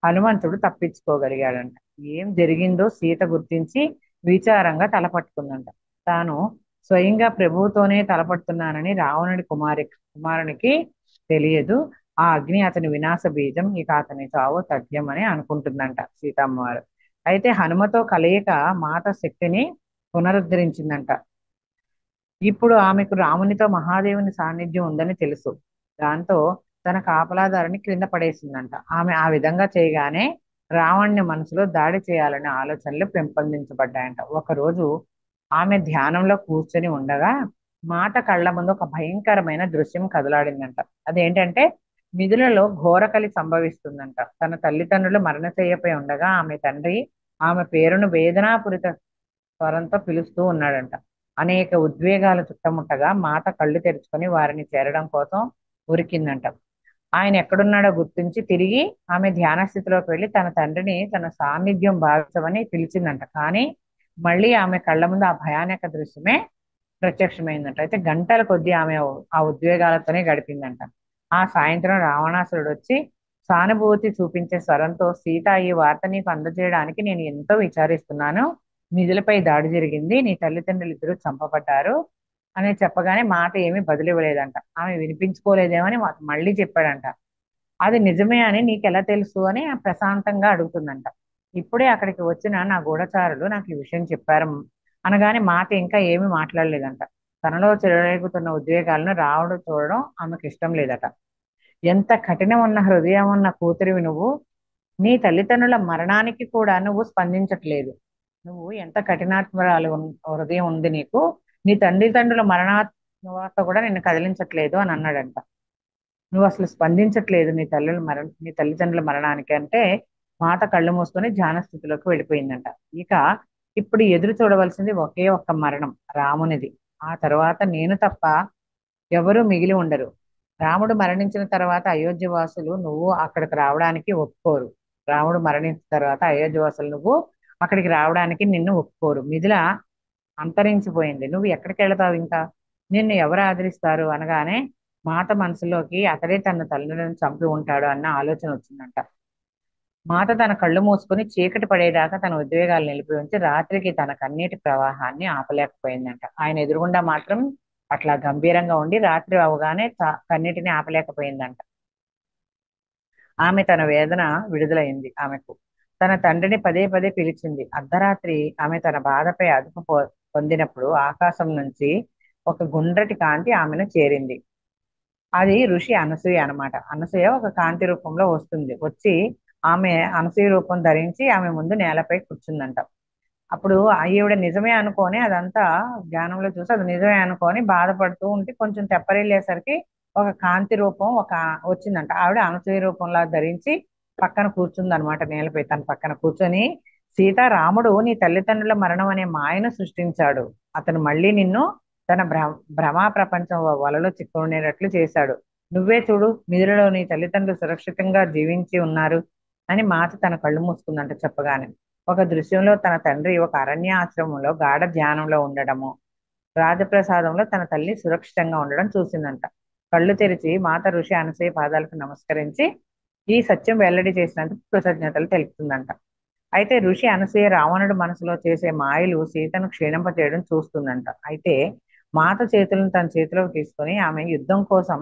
హనుమంతుడు తప్పించుకోగలిగాడంట. ఏం జరిగిందో సీత గుర్తించి విచారంగా తలపట్టుకుందంట. తాను స్వయంగా ప్రభువుతోనే తలపడుతున్నానని రావణుడి కుమారునికి తెలియదు. ఆ అగ్ని అతని వినాశ బీజం, ఇక అతని చావు తథ్యం అని అనుకుంటుందంట సీతమ్మవారు. అయితే హనుమతో కలయిక మాత శక్తిని పునరుద్ధరించిందంట. ఇప్పుడు ఆమెకు రామునితో మహాదేవుని సాన్నిధ్యం ఉందని తెలుసు. దాంతో తన కాపలాదారుని క్రింద పడేసిందంట. ఆమె ఆ విధంగా చేయగానే రావణ్ణి మనసులో దాడి చేయాలనే ఆలోచనలు పెంపొందించబడ్డాయంట. ఒకరోజు ఆమె ధ్యానంలో కూర్చొని ఉండగా మాత కళ్ళ ముందు ఒక భయంకరమైన దృశ్యం కదలాడిందంట. అదేంటంటే మిథులలో ఘోరకలి సంభవిస్తుందంట. తన తల్లిదండ్రులు మరణశయ్యపై ఉండగా ఆమె తండ్రి ఆమె పేరును వేదనాపూరిత స్వరంతో పిలుస్తూ ఉన్నాడంట. అనేక ఉద్వేగాలు చుట్టముట్టగా మాత కళ్ళు తెరుచుకొని వారిని చేరడం కోసం ఉరికిందంట. ఆయన ఎక్కడున్నాడో గుర్తించి తిరిగి ఆమె ధ్యాన స్థితిలోకి వెళ్ళి తన తండ్రిని తన సాన్నిధ్యం భావించమని పిలిచిందంట. కానీ మళ్ళీ ఆమె కళ్ళ ముందు ఆ భయానక దృశ్యమే ప్రత్యక్షమైందంట. అయితే గంటల కొద్దీ ఆమె ఆ ఉద్వేగాలతోనే గడిపిందంట. ఆ సాయంత్రం రావణాసురుడు వచ్చి సానుభూతి చూపించే స్వరంతో, సీత, ఈ వార్త నీకు అందజేయడానికి నేను ఎంతో విచారిస్తున్నాను. నిధులపై దాడి జరిగింది, నీ తల్లిదండ్రులు ఇద్దరు చంపబడ్డారు అని చెప్పగానే మాట ఏమీ బదులివ్వలేదంట. ఆమె వినిపించుకోలేదేమని మళ్ళీ చెప్పాడంట. అది నిజమే అని నీకెలా తెలుసు అని ప్రశాంతంగా అడుగుతుందంట. ఇప్పుడే అక్కడికి వచ్చిన నా గూఢచారులు నాకు ఈ విషయం చెప్పారు అనగానే మాట ఇంకా ఏమీ మాట్లాడలేదంట. తనలో చెలరేగుతున్న ఉద్వేగాలను రావణుడు చూడడం ఆమెకు ఇష్టం లేదట. ఎంత కఠినం ఉన్న హృదయం ఉన్న కూతురివి నువ్వు, నీ తల్లిదండ్రుల మరణానికి కూడా నువ్వు స్పందించట్లేదు. నువ్వు ఎంత కఠినాత్మరాలు హృదయం ఉంది నీకు, నీ తల్లిదండ్రుల మరణాత్మత కూడా నిన్ను కదిలించట్లేదు అని అన్నాడంట. నువ్వు అసలు స్పందించట్లేదు నీ తల్లిదండ్రుల మరణానికి అంటే మాత కళ్ళు మూసుకొని ధ్యాన స్థితిలోకి వెళ్ళిపోయిందంట. ఇక ఇప్పుడు ఎదురు చూడవలసింది ఒకే ఒక్క మరణం, రామునిది. ఆ తర్వాత నేను తప్ప ఎవరూ మిగిలి ఉండరు. రాముడు మరణించిన తర్వాత అయోధ్య వాసులు నువ్వు అక్కడికి రావడానికి ఒప్పుకోరు. రాముడు మరణించిన తర్వాత అయోధ్య వాసులు నువ్వు అక్కడికి రావడానికి నిన్ను ఒప్పుకోరు. మిథిల అంతరించిపోయింది, నువ్వు ఎక్కడికి వెళతావు ఇంకా? నిన్ను ఎవరు ఆదరిస్తారు అనగానే మాత మనసులోకి అతడే తన తల్లులను చంపి ఉంటాడు అన్న ఆలోచన వచ్చిందంట. మాత తన కళ్ళు మూసుకుని చీకటి పడేదాకా తన ఉద్వేగాలు నిలిపి ఉంచి రాత్రికి తన కన్నీటి ప్రవాహాన్ని ఆపలేకపోయిందంట. ఆయన ఎదురుగుండా మాత్రం అట్లా గంభీరంగా ఉండి రాత్రి అవగానే కన్నీటిని ఆపలేకపోయిందంట. ఆమె తన వేదన విడుదలైంది ఆమెకు. తన తండ్రిని పదే పదే పిలిచింది. అర్ధరాత్రి ఆమె తన బాధపై అదుపు పొందినప్పుడు ఆకాశం నుంచి ఒక గుండ్రటి కాంతి ఆమెను చేరింది. అది ఋషి అనసూయ అన్నమాట. అనసూయ ఒక కాంతి రూపంలో వస్తుంది, వచ్చి ఆమె అనసూయ రూపం ధరించి ఆమె ముందు నేలపై కూర్చుందంట. అప్పుడు ఈవిడ నిజమే అనుకొని అదంతా జ్ఞానంలో చూసి అది నిజమే అనుకొని బాధపడుతూ ఉంటే కొంచెం తెప్పరిల్లేసరికి ఒక కాంతి రూపం వచ్చిందంట. ఆవిడ అనసూయ రూపంలా ధరించి పక్కన కూర్చుంది అనమాట, నేలపై తన పక్కన కూర్చొని, సీత, రాముడు నీ తల్లిదండ్రుల మరణం అనే మాయను సృష్టించాడు. అతను మళ్ళీ నిన్ను తన భ్రమా ప్రపంచం వలలో చిక్కుకునేటట్లు చేశాడు. నువ్వే చూడు, మిదిలో నీ తల్లిదండ్రులు సురక్షితంగా జీవించి ఉన్నారు అని మాత తన కళ్ళు మూసుకుందంట చెప్పగానే. ఒక దృశ్యంలో తన తండ్రి ఒక అరణ్య ఆశ్రమంలో గాఢ ధ్యానంలో ఉండడము, రాజప్రసాదంలో తన తల్లి సురక్షితంగా ఉండడం చూసిందంట. కళ్ళు తెరిచి మాత ఋషి అనసూయ పాదాలకు నమస్కరించి ఈ సత్యం వెల్లడి చేసినందుకు కృతజ్ఞతలు తెలుపుతుందంట. అయితే ఋషి అనసూయ రావణుడు మనసులో చేసే మాయలు సీతను క్షీణింపచేయడం చూస్తుందంట. అయితే మాత చేతులను తన చేతిలోకి తీసుకొని ఆమె యుద్ధం కోసం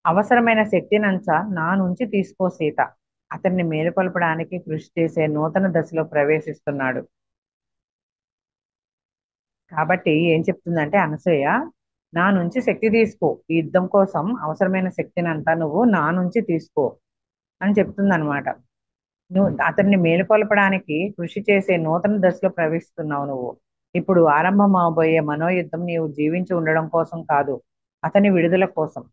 అవసరమైన శక్తినంతా నా నుంచి తీసుకో సీత, అతన్ని మేలుకొల్పడానికి కృషి చేసే నూతన దశలో ప్రవేశిస్తున్నాడు. కాబట్టి ఏం చెప్తుందంటే అనసూయ, నా నుంచి శక్తి తీసుకో, ఈ యుద్ధం కోసం అవసరమైన శక్తిని అంతా నువ్వు నా నుంచి తీసుకో అని చెప్తుంది అనమాట. నువ్వు అతన్ని మేలుకొల్పడానికి కృషి చేసే నూతన దశలో ప్రవేశిస్తున్నావు నువ్వు. ఇప్పుడు ఆరంభం అవబోయే మనోయుద్ధం నీవు జీవించి ఉండడం కోసం కాదు, అతని విడుదల కోసం.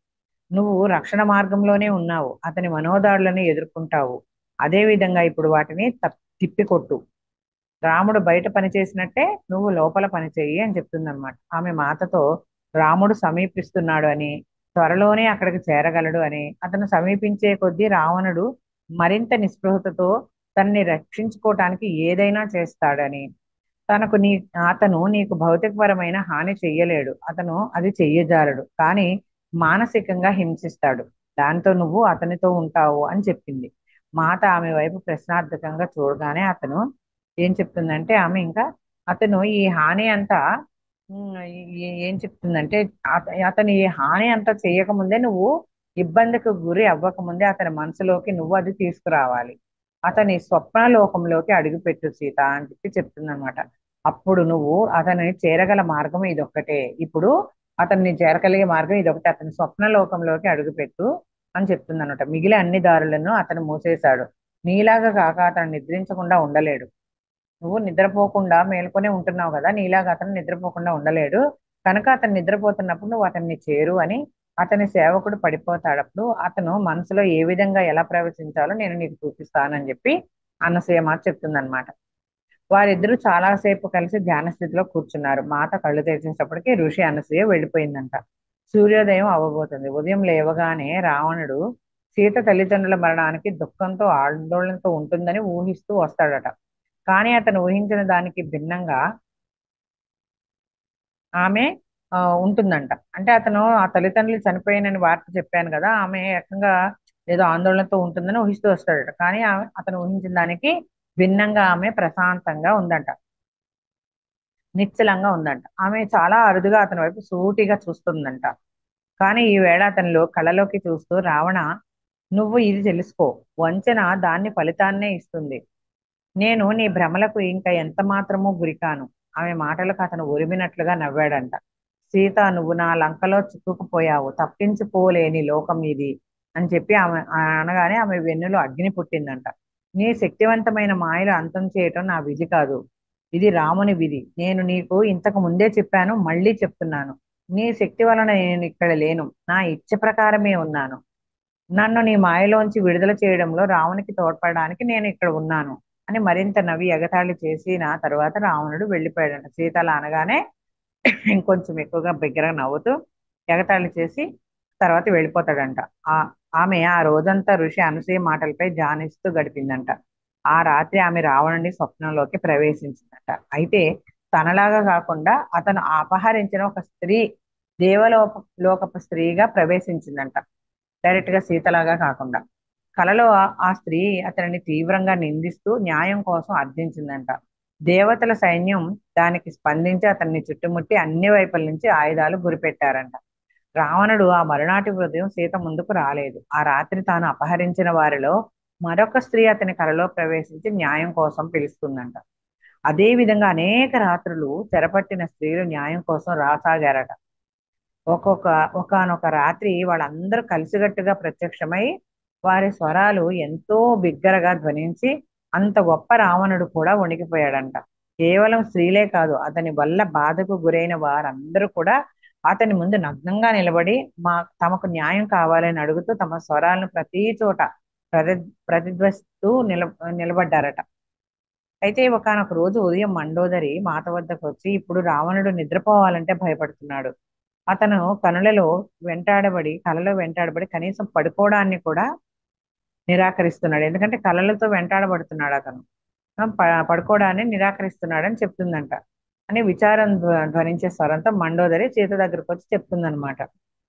నువ్వు రక్షణ మార్గంలోనే ఉన్నావు, అతని మనోదాడులను ఎదుర్కొంటావు. అదే విధంగా ఇప్పుడు వాటిని తిప్పికొట్టు. రాముడు బయట పని చేసినట్టే నువ్వు లోపల పని చెయ్యి అని చెప్తుందన్నమాట. ఆమె మాటతో రాముడు సమీపిస్తున్నాడు అని, త్వరలోనే అక్కడికి చేరగలడు అని, అతను సమీపించే కొద్దీ రావణుడు మరింత నిస్పృహతతో తనని రక్షించుకోవటానికి ఏదైనా చేస్తాడని, తనకు నీ అతను నీకు భౌతికపరమైన హాని చెయ్యలేడు, అతను అది చెయ్యజాలడు, కానీ మానసికంగా హింసిస్తాడు, దాంతో నువ్వు అతనితో ఉంటావు అని చెప్పింది. మాత ఆమె వైపు ప్రశ్నార్థకంగా చూడగానే అతను ఏం చెప్తుందంటే ఆమె ఇంకా అతను ఈ హాని అంతా ఏం చెప్తుందంటే అతను ఈ హాని అంతా చేయకముందే నువ్వు ఇబ్బందికి గురి అవ్వకముందే అతని మనసులోకి నువ్వు అది తీసుకురావాలి. అతని స్వప్న లోకంలోకి అడుగుపెట్టు సీత అని చెప్పి చెప్తుందనమాట. అప్పుడు నువ్వు అతనిని చేరగల మార్గం ఇదొక్కటే. ఇప్పుడు అతన్ని చేరగలిగే మార్గం ఇదొకటే, అతని స్వప్న లోకంలోకి అడుగుపెట్టు అని చెప్తుందనమాట. మిగిలిన అన్ని దారులను అతను మూసేశాడు. నీలాగా కాక అతను నిద్రించకుండా ఉండలేడు. నువ్వు నిద్రపోకుండా మేల్కొనే ఉంటున్నావు కదా, నీలాగా అతను నిద్రపోకుండా ఉండలేడు. కనుక అతను నిద్రపోతున్నప్పుడు నువ్వు అతన్ని చేరు అని అతని సేవకుడు పడిపోతాడప్పుడు అతను మనసులో ఏ విధంగా ఎలా ప్రవేశించాలో నేను నీకు చూపిస్తానని చెప్పి అనసూయ మాట చెప్తుందనమాట. వారిద్దరూ చాలాసేపు కలిసి ధ్యాన స్థితిలో కూర్చున్నారు. మాత కళ్ళు తెరిచేటప్పటికి ఋషి అనసూయ వెళ్ళిపోయిందంట. సూర్యోదయం అవ్వబోతుంది. ఉదయం లేవగానే రావణుడు సీత తల్లిదండ్రుల మరణానికి దుఃఖంతో ఆందోళనతో ఉంటుందని ఊహిస్తూ వస్తాడట. కానీ అతను ఊహించిన దానికి భిన్నంగా ఆమె ఉంటుందంట. అంటే అతను ఆ తల్లిదండ్రులు చనిపోయినని వార్త చెప్పాను కదా, ఆమె ఏకంగా ఏదో ఆందోళనతో ఉంటుందని ఊహిస్తూ వస్తాడట. కానీ అతను ఊహించిన దానికి భిన్నంగా ఆమె ప్రశాంతంగా ఉందంట, నిశ్చలంగా ఉందంట. ఆమె చాలా అరుదుగా అతని వైపు సూటిగా చూస్తుందంట. కానీ ఈ వేళ అతనిలో కళ్ళలోకి చూస్తూ, రావణ, నువ్వు ఇది తెలుసుకో, వంచన దాన్ని ఫలితాన్నే ఇస్తుంది. నేను నీ భ్రమలకు ఇంకా ఎంత మాత్రమూ గురికాను. ఆమె మాటలకు అతను ఉరిమినట్లుగా నవ్వాడంట. సీత, నువ్వు నా లంకలో చిక్కుకుపోయావు, తప్పించుకోలేని లోకం ఇది అని చెప్పి ఆమె అనగానే ఆమె వెన్నులో అగ్ని పుట్టిందంట. నీ శక్తివంతమైన మాయలు అంతం చేయటం నా విధి కాదు, ఇది రాముని విధి. నేను నీకు ఇంతకు ముందే చెప్పాను, మళ్ళీ చెప్తున్నాను. నీ శక్తి వలన నేను ఇక్కడ లేను, నా ఇచ్చ ప్రకారమే ఉన్నాను. నన్ను నీ మాయలోంచి విడుదల చేయడంలో రామునికి తోడ్పడడానికి నేను ఇక్కడ ఉన్నాను. అని మరింత నవ్వి ఎగతాళి చేసిన తర్వాత రావణుడు వెళ్ళిపోయాడంట. సీత అలా అనగానే ఇంకొంచెం ఎక్కువగా బిగ్గరగా నవ్వుతూ ఎగతాళి చేసి తర్వాత వెళ్ళిపోతాడంట. ఆ ఆమె ఆ రోజంతా ఋషి అనసూయ మాటలపై ధ్యానిస్తూ గడిపిందంట. ఆ రాత్రి ఆమె రావణుని స్వప్నంలోకి ప్రవేశించిందంట. అయితే తనలాగా కాకుండా అతను అపహరించిన ఒక స్త్రీ దేవలోక లోకపు స్త్రీగా ప్రవేశించిందంట. డైరెక్ట్ గా సీతలాగా కాకుండా కలలో ఆ స్త్రీ అతనిని తీవ్రంగా నిందిస్తూ న్యాయం కోసం అర్థించిందంట. దేవతల సైన్యం దానికి స్పందించి అతన్ని చుట్టుముట్టి అన్ని వైపుల నుంచి ఆయుధాలు గురిపెట్టారంట. రావణుడు ఆ మరునాటి ఉదయం సీత ముందుకు రాలేదు. ఆ రాత్రి తాను అపహరించిన వారిలో మరొక స్త్రీ అతని కలలో ప్రవేశించి న్యాయం కోసం పిలుస్తుందంట. అదే విధంగా అనేక రాత్రులు చెరపట్టిన స్త్రీలు న్యాయం కోసం రాసాగారట. ఒక్కొక్క ఒకానొక రాత్రి వాళ్ళందరూ కలిసికట్టుగా ప్రత్యక్షమై వారి స్వరాలు ఎంతో బిగ్గరగా ధ్వనించి అంత గొప్ప రావణుడు కూడా వణికిపోయాడంట. కేవలం స్త్రీలే కాదు, అతని వల్ల బాధకు గురైన వారందరూ కూడా అతని ముందు నగ్నంగా నిలబడి తమకు న్యాయం కావాలని అడుగుతూ తమ స్వరాలను ప్రతి చోట ప్రతి ప్రతిధ్వనిస్తూ నిలబడ్డారట. అయితే ఒకానొక రోజు ఉదయం మండోదరి మాత వద్దకు వచ్చి, ఇప్పుడు రావణుడు నిద్రపోవాలంటే భయపడుతున్నాడు. అతను కలలో వెంటాడబడి కనీసం పడుకోవడాన్ని కూడా నిరాకరిస్తున్నాడు. ఎందుకంటే కలలతో వెంటాడబడుతున్నాడు అతను. పడుకోవడాన్ని నిరాకరిస్తున్నాడని చెప్తుందంట. అని విచారం ధ్వనించే స్వరంతో మండోదరి సీత దగ్గరకు వచ్చి చెప్తుందనమాట.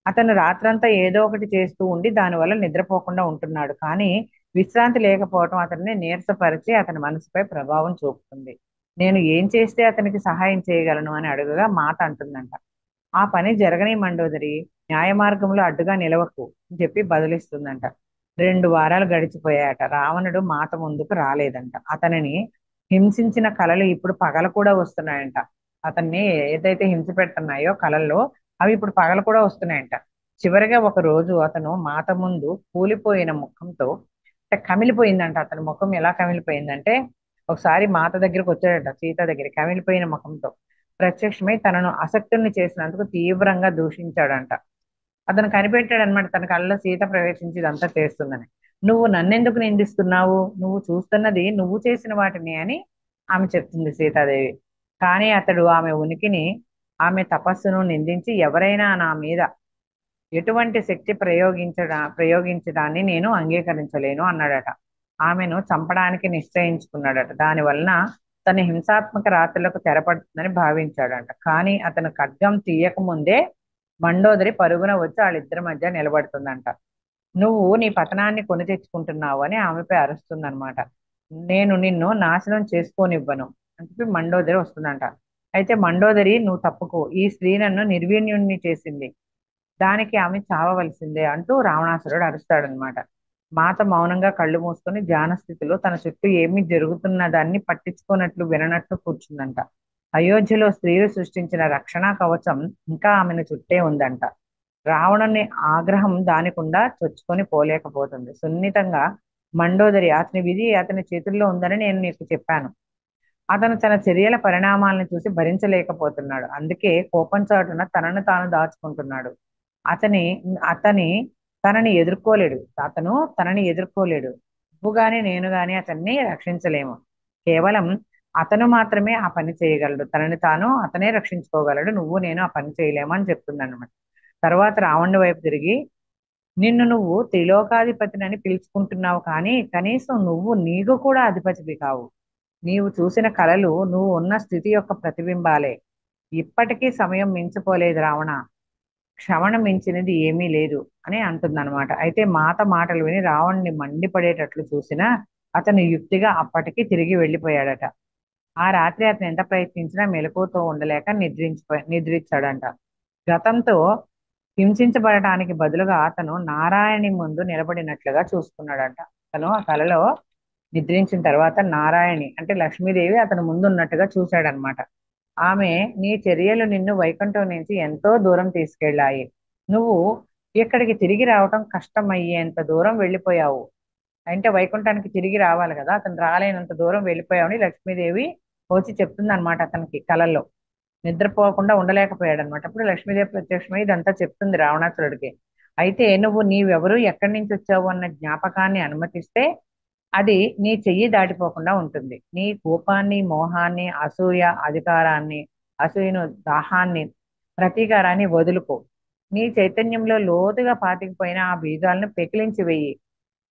అతను రాత్రంతా ఏదో ఒకటి చేస్తూ ఉండి దానివల్ల నిద్రపోకుండా ఉంటున్నాడు. కానీ విశ్రాంతి లేకపోవటం అతన్ని నీరసపరిచి అతని మనసుపై ప్రభావం చూపుతుంది. నేను ఏం చేస్తే అతనికి సహాయం చేయగలను అని అడుగగా మాత అంటుందంట, ఆ పని జరగని మండోదరి, న్యాయ మార్గంలో అడ్డుగా నిలవకు అని చెప్పి బదులిస్తుందంట. 2 వారాలు గడిచిపోయాయట. రావణుడు మాత ముందుకు రాలేదంట. అతనిని హింసించిన కలలు ఇప్పుడు పగలు కూడా వస్తున్నాయంట. అతన్ని ఏదైతే హింస పెడుతున్నాయో కలల్లో అవి ఇప్పుడు పగలు కూడా వస్తున్నాయంట. చివరిగా ఒక రోజు అతను మాత ముందు కూలిపోయిన ముఖంతో, అంటే కమిలిపోయిందంట. అతని ముఖం ఎలా కమిలిపోయిందంటే, ఒకసారి మాత దగ్గరికి వచ్చాడట, సీత దగ్గర కమిలిపోయిన ముఖంతో ప్రత్యక్షమై తనను అసక్తుల్ని చేసినందుకు తీవ్రంగా దూషించాడంట. అతను కనిపెట్టాడు అనమాట, తన కళ్ళలో సీత ప్రవేశించి ఇదంతా చేస్తుందని. నువ్వు నన్నెందుకు నిందిస్తున్నావు, నువ్వు చూస్తున్నది నువ్వు చేసిన వాటిని అని ఆమె చెప్తుంది సీతాదేవి. కానీ అతడు ఆమె ఉనికిని, ఆమె తపస్సును నిందించి, ఎవరైనా నా మీద ఎటువంటి శక్తి ప్రయోగించడాన్ని నేను అంగీకరించలేను అన్నాడట. ఆమెను చంపడానికి నిశ్చయించుకున్నాడట. దాని వలన తన హింసాత్మక రాత్రులకు తెరపడుతుందని భావించాడంట. కానీ అతను ఖడ్గం తీయక ముందే మండోదరి పరుగున వచ్చి వాళ్ళిద్దరి మధ్య నిలబడుతుందంట. నువ్వు నీ పతనాన్ని కొని తెచ్చుకుంటున్నావు అని ఆమెపై అరుస్తుందన్నమాట. నేను నిన్ను నాశనం చేసుకోనివ్వను అని చెప్పి మండోదరి వస్తుందంట. అయితే మండోదరి, నువ్వు తప్పుకో, ఈ స్త్రీ నన్ను నిర్వీర్యుణ్ణి చేసింది, దానికి ఆమె చావవలసిందే అంటూ రావణాసురుడు అరుస్తాడనమాట. మాత మౌనంగా కళ్ళు మూసుకొని ధ్యాన స్థితిలో తన చుట్టూ ఏమి జరుగుతున్న దాన్ని పట్టించుకోనట్లు విననట్లు కూర్చుందంట. అయోధ్యలో స్త్రీలు సృష్టించిన రక్షణ కవచం ఇంకా ఆమెను చుట్టే ఉందంట. రావణుని ఆగ్రహం దానికుండా చొచ్చుకొని పోలేకపోతుంది. సున్నితంగా, మండోదరి, అతని విధి అతని చేతుల్లో ఉందని నేను నీకు చెప్పాను. అతను తన చర్యల పరిణామాలను చూసి భరించలేకపోతున్నాడు. అందుకే కోపం చాటున తనను తాను దాచుకుంటున్నాడు. అతని అతని తనని ఎదుర్కోలేడు అతను తనని ఎదుర్కోలేడు. నువ్వు గాని నేను గాని అతన్ని రక్షించలేము. కేవలం అతను మాత్రమే ఆ పని చేయగలడు. తనని తాను అతనే రక్షించుకోగలడు. నువ్వు నేను ఆ పని చేయలేము అని చెప్తుంది అనమాట. తర్వాత రావణుడి వైపు తిరిగి, నిన్ను నువ్వు త్రిలోకాధిపతినని పిలుచుకుంటున్నావు, కానీ కనీసం నువ్వు నీకు కూడా అధిపతివి కావు. నీవు చూసిన కలలు నువ్వు ఉన్న స్థితి యొక్క ప్రతిబింబాలే. ఇప్పటికీ సమయం మించిపోలేదు రావణ, క్షమణ మించినది ఏమీ లేదు అని అంటుందన్నమాట. అయితే మాత మాటలు విని రావణుని మండిపడేటట్లు చూసినా అతను యుక్తిగా అప్పటికి తిరిగి వెళ్ళిపోయాడట. ఆ రాత్రి అతను ఎంత ప్రయత్నించినా మెలకువతో ఉండలేక నిద్రించాడంట. గతంతో హింసించబడటానికి బదులుగా అతను నారాయణి ముందు నిలబడినట్లుగా చూసుకున్నాడంట. అతను ఆ కలలో నిద్రించిన తర్వాత నారాయణి అంటే లక్ష్మీదేవి అతను ముందు ఉన్నట్టుగా చూశాడనమాట. ఆమె, నీ చర్యలు నిన్ను వైకుంఠం నుంచి ఎంతో దూరం తీసుకెళ్ళాయి. నువ్వు ఇక్కడికి తిరిగి రావటం కష్టమయ్యేంత దూరం వెళ్ళిపోయావు. అంటే వైకుంఠానికి తిరిగి రావాలి కదా, అతను రాలేనంత దూరం వెళ్ళిపోయావని లక్ష్మీదేవి వచ్చి చెప్తుంది అనమాట అతనికి కలల్లో. నిద్రపోకుండా ఉండలేకపోయాడు అనమాట. అప్పుడు లక్ష్మీదేవి ప్రత్యక్షమై ఇదంతా చెప్తుంది రావణాసురుడికి. అయితే నువ్వు నీవెవరు, ఎక్కడి నుంచి వచ్చావు అన్న జ్ఞాపకాన్ని అనుమతిస్తే అది నీ చెయ్యి దాటిపోకుండా ఉంటుంది. నీ కోపాన్ని, మోహాన్ని, అసూయ, అధికారాన్ని, అసూయను, దాహాన్ని, ప్రతీకారాన్ని వదులుకో. నీ చైతన్యంలో లోతుగా పాతికిపోయిన ఆ బీజాలను పెకిలించి వెయ్యి.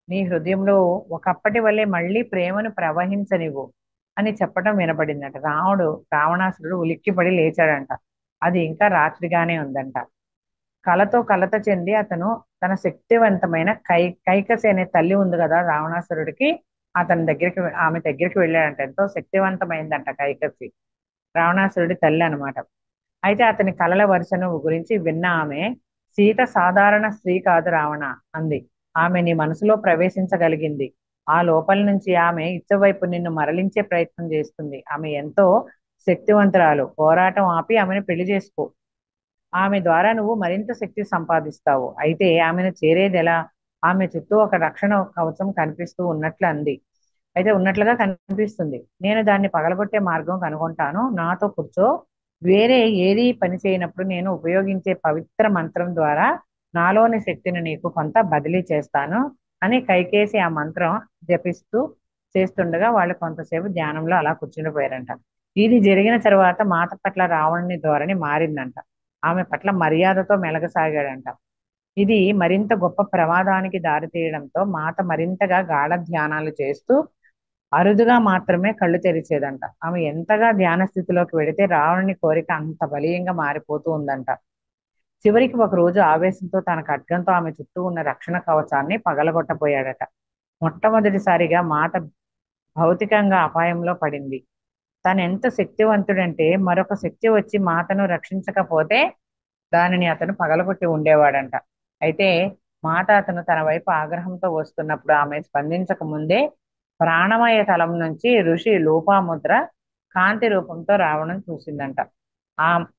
నీ హృదయంలో ఒకప్పటి వల్లే మళ్ళీ ప్రేమను ప్రవహించనివ్వు అని చెప్పడం వినపడిందంట. రావణాసురుడు ఉలిక్కిపడి లేచాడంట. అది ఇంకా రాత్రిగానే ఉందంట. కలతో కలత చెంది అతను తన శక్తివంతమైన కైకసి అనే తల్లి ఉంది కదా రావణాసురుడికి, ఆమె దగ్గరికి వెళ్ళాడంట. ఎంతో శక్తివంతమైందంట కైకసి, రావణాసురుడి తల్లి అన్నమాట. అయితే అతని కలల వర్షను గురించి విన్న ఆమె, సీత సాధారణ స్త్రీ కాదు రావణ అంది. ఆమె నీ మనసులో ప్రవేశించగలిగింది. ఆ లోపల నుంచి ఆమె ఇచ్చవైపు నిన్ను మరలించే ప్రయత్నం చేస్తుంది. ఆమె ఎంతో శక్తివంతురాలు. పోరాటం ఆపి ఆమెను పెళ్లి చేసుకో. ఆమె ద్వారా నువ్వు మరింత శక్తి సంపాదిస్తావు. అయితే ఆమెను చేరేది ఎలా? ఆమె చుట్టూ ఒక రక్షణ కవచం కనిపిస్తూ ఉన్నట్లు అంది. అయితే ఉన్నట్లుగా కనిపిస్తుంది. నేను దాన్ని పగలగొట్టే మార్గం కనుగొంటాను. నాతో కూర్చో. వేరే ఏది పని చేయనప్పుడు నేను ఉపయోగించే పవిత్ర మంత్రం ద్వారా నాలోని శక్తిని నీకు కొంత బదిలీ చేస్తాను అని కైకేసి ఆ మంత్రం జపిస్తూ చేస్తుండగా వాళ్ళు కొంతసేపు ధ్యానంలో అలా కూర్చుండిపోయారంట. ఇది జరిగిన తర్వాత మాత పట్ల రావణుని ధోరణి మారిందంట. ఆమె పట్ల మర్యాదతో మెలగసాగాడంట. ఇది మరింత గొప్ప ప్రమాదానికి దారితీయడంతో మాత మరింతగా గాఢ ధ్యానాలు చేస్తూ అరుదుగా మాత్రమే కళ్ళు తెరిచేదంట. ఆమె ఎంతగా ధ్యాన స్థితిలోకి వెడితే రావణుని కోరిక అంత బలీయంగా మారిపోతూ ఉందంట. చివరికి ఒక రోజు ఆవేశంతో తన ఖడ్గంతో ఆమె చుట్టూ ఉన్న రక్షణ కవచాన్ని పగలగొట్టబోయాడట. మొట్టమొదటిసారిగా మాత భౌతికంగా అపాయంలో పడింది. తను ఎంత శక్తివంతుడంటే మరొక శక్తి వచ్చి మాతను రక్షించకపోతే దానిని అతను పగలగొట్టి ఉండేవాడంట. అయితే మాత అతను తన వైపు ఆగ్రహంతో వస్తున్నప్పుడు ఆమె స్పందించక ముందే ప్రాణమయ తలం నుంచి ఋషి లోపాముద్ర కాంతి రూపంతో రావడం చూసిందంట.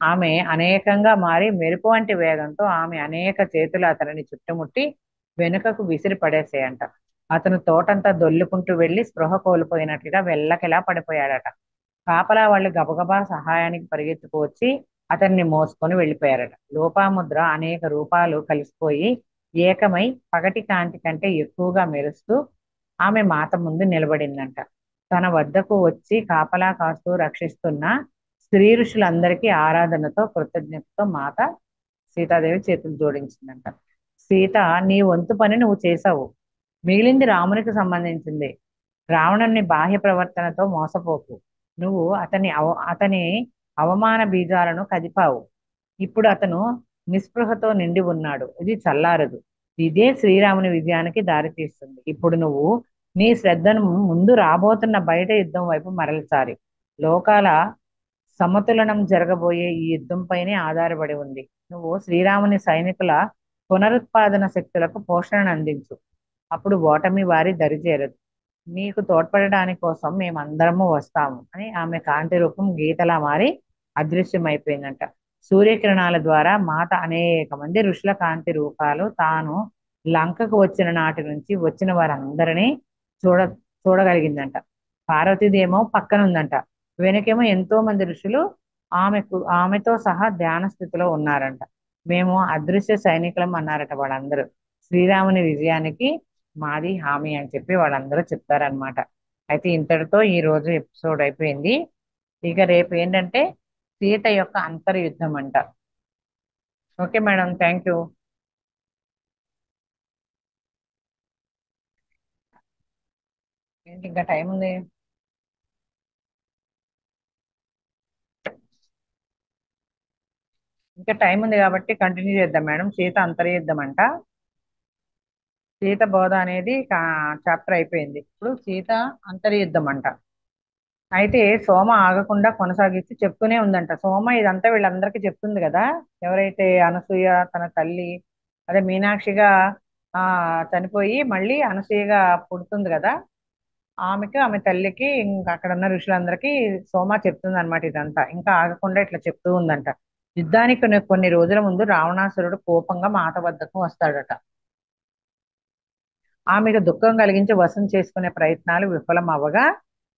ఆమె అనేకంగా మారి మెరుపు వంటి వేగంతో ఆమె అనేక చేతులు అతనిని చుట్టుముట్టి వెనుకకు విసిరి పడేసాయంట. అతను తోటంతా దొల్లుకుంటూ వెళ్లి స్పృహ కోల్పోయినట్లుగా వెళ్ళకిలా పడిపోయాడట. కాపలా వాళ్ళు గబగబా సహాయానికి పరిగెత్తుకు వచ్చి అతన్ని మోసుకొని వెళ్ళిపోయారట. లోపాముద్ర అనేక రూపాలు కలిసిపోయి ఏకమై పగటి కాంతి కంటే ఎక్కువగా మెరుస్తూ ఆమె మాత ముందు నిలబడిందంట. తన వద్దకు వచ్చి కాపలా కాస్తూ రక్షిస్తున్న స్త్రీ ఋషులందరికీ ఆరాధనతో కృతజ్ఞతతో మాత సీతాదేవి చేతులు జోడించిందంట. సీత, నీ వంతు పని నువ్వు చేశావు. మిగిలింది రామునికి సంబంధించింది. రావణుని బాహ్య ప్రవర్తనతో మోసపోకు. నువ్వు అతని అవమాన బీజాలను కదిపావు. ఇప్పుడు అతను నిస్పృహతో నిండి ఉన్నాడు. ఇది చల్లారదు. ఇదే శ్రీరాముని విజయానికి దారితీస్తుంది. ఇప్పుడు నువ్వు నీ శ్రద్ధను ముందు రాబోతున్న బయట యుద్ధం వైపు మరల్చాలి. లోకాల సమతులనం జరగబోయే ఈ యుద్ధంపైనే ఆధారపడి ఉంది. నువ్వు శ్రీరాముని సైనికుల పునరుత్పాదన శక్తులకు పోషణను అందించు. అప్పుడు ఓటమి వారి దరిచేరదు. నీకు తోడ్పడడానికి కోసం మేమందరము వస్తాము అని ఆమె కాంతి రూపం గీతలా మారి అదృశ్యమైపోయిందంట. సూర్యకిరణాల ద్వారా మాత అనేక మంది ఋషుల కాంతి రూపాలు తాను లంకకు వచ్చిన నాటి నుంచి వచ్చిన వారందరినీ చూడ చూడగలిగిందంట. పార్వతీదేమో పక్కన ఉందంట. వెనకేమో ఎంతో మంది ఋషులు ఆమెతో సహా ధ్యాన స్థితిలో ఉన్నారంట. మేము అదృశ్య సైనికులం అన్నారట వాళ్ళందరూ. శ్రీరాముని విజయానికి మాది హామీ అని చెప్పి వాళ్ళందరూ చెప్తారనమాట. అయితే ఇంతటితో ఈ రోజు ఎపిసోడ్ అయిపోయింది. ఇక రేపు ఏంటంటే సీత యొక్క అంతర్యుద్ధం అంట. Okay madam, thank you. ఏంటి ఇంకా టైం ఉంది? ఇంకా టైం ఉంది కాబట్టి కంటిన్యూ చేద్దాం మేడం. సీత అంతర్యుద్ధం అంట. సీత బోధ అనేది చాప్టర్ అయిపోయింది. ఇప్పుడు సీత అంతర్యుద్ధం అంట. అయితే సోమ ఆగకుండా కొనసాగిస్తూ చెప్తూనే ఉందంట. సోమ ఇదంతా వీళ్ళందరికీ చెప్తుంది కదా. ఎవరైతే అనసూయ తన తల్లి, అదే మీనాక్షిగా ఆ చనిపోయి మళ్ళీ అనసూయగా పుడుతుంది కదా, ఆమె తల్లికి ఇంకా అక్కడ ఉన్న ఋషులందరికీ సోమ చెప్తుంది అనమాట. ఇదంతా ఇంకా ఆగకుండా ఇట్లా చెప్తూ ఉందంట. యుద్ధానికి కొన్ని రోజుల ముందు రావణాసురుడు కోపంగా మాత వద్దకు వస్తాడట. ఆమెకు దుఃఖం కలిగించి వశం చేసుకునే ప్రయత్నాలు విఫలం అవ్వగా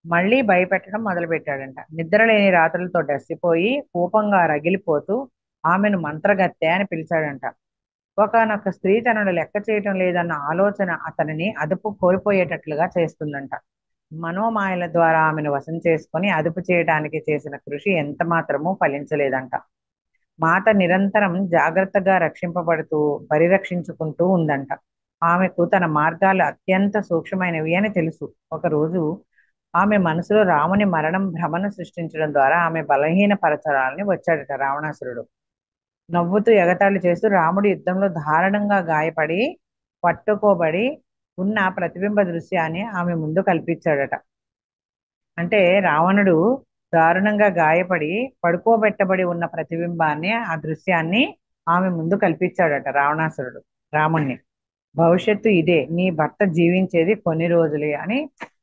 మళ్ళీ భయపెట్టడం మొదలుపెట్టాడంట. నిద్రలేని రాత్రులతో డస్సిపోయి కోపంగా రగిలిపోతూ ఆమెను మంత్రగత్తె అని పిలిచాడంట. ఒకానొక స్త్రీ తనను లెక్క చేయటం లేదన్న ఆలోచన అతనిని అదుపు కోల్పోయేటట్లుగా చేస్తుందంట. మనోమాయల ద్వారా ఆమెను వశం చేసుకొని అదుపు చేయడానికి చేసిన కృషి ఎంత మాత్రమూ ఫలించలేదంట. మాత నిరంతరం జాగ్రత్తగా రక్షింపబడుతూ పరిరక్షించుకుంటూ ఉందంట. ఆమెకు తన మార్గాలు అత్యంత సూక్ష్మమైనవి అని తెలుసు. ఒకరోజు ఆమె మనసులో రాముని మరణం భ్రమను సృష్టించడం ద్వారా ఆమె బలహీనపరచాలని వచ్చాడట రావణాసురుడు. నవ్వుతూ ఎగతాళి చేస్తూ రాముడి యుద్ధంలో దారుణంగా గాయపడి పట్టుకోబడి ఉన్న ప్రతిబింబ దృశ్యాన్ని ఆమె ముందు కల్పించాడట. అంటే రావణుడు దారుణంగా గాయపడి పడుకోబెట్టబడి ఉన్న ప్రతిబింబాన్ని, ఆ దృశ్యాన్ని ఆమె ముందు కల్పించాడట రావణాసురుడు రాముణ్ణి. భవిష్యత్తు ఇదే, నీ భర్త జీవించేది కొన్ని రోజులే అని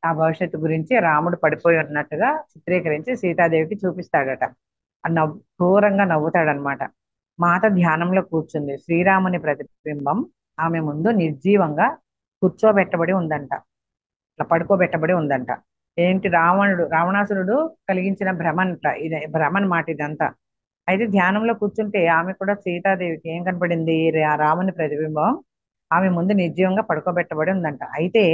ఆ భవిష్యత్తు గురించి రాముడు పడిపోయి ఉన్నట్టుగా చిత్రీకరించి సీతాదేవికి చూపిస్తాడట. క్రూరంగా నవ్వుతాడనమాట. మాత ధ్యానంలో కూర్చుంది. శ్రీరాముని ప్రతిబింబం ఆమె ముందు నిర్జీవంగా కూర్చోబెట్టబడి ఉందంట. ఇట్లా పడుకోబెట్టబడి ఉందంట. ఏంటి, రావణాసురుడు కలిగించిన భ్రమంట, ఇది భ్రమన్ మాట ఇదంతా. అయితే ధ్యానంలో కూర్చుంటే ఆమె కూడా సీతాదేవికి ఏం కనపడింది, రాముని ప్రతిబింబం ఆమె ముందు నిర్జీవంగా పడుకోబెట్టబడి ఉందంట. అయితే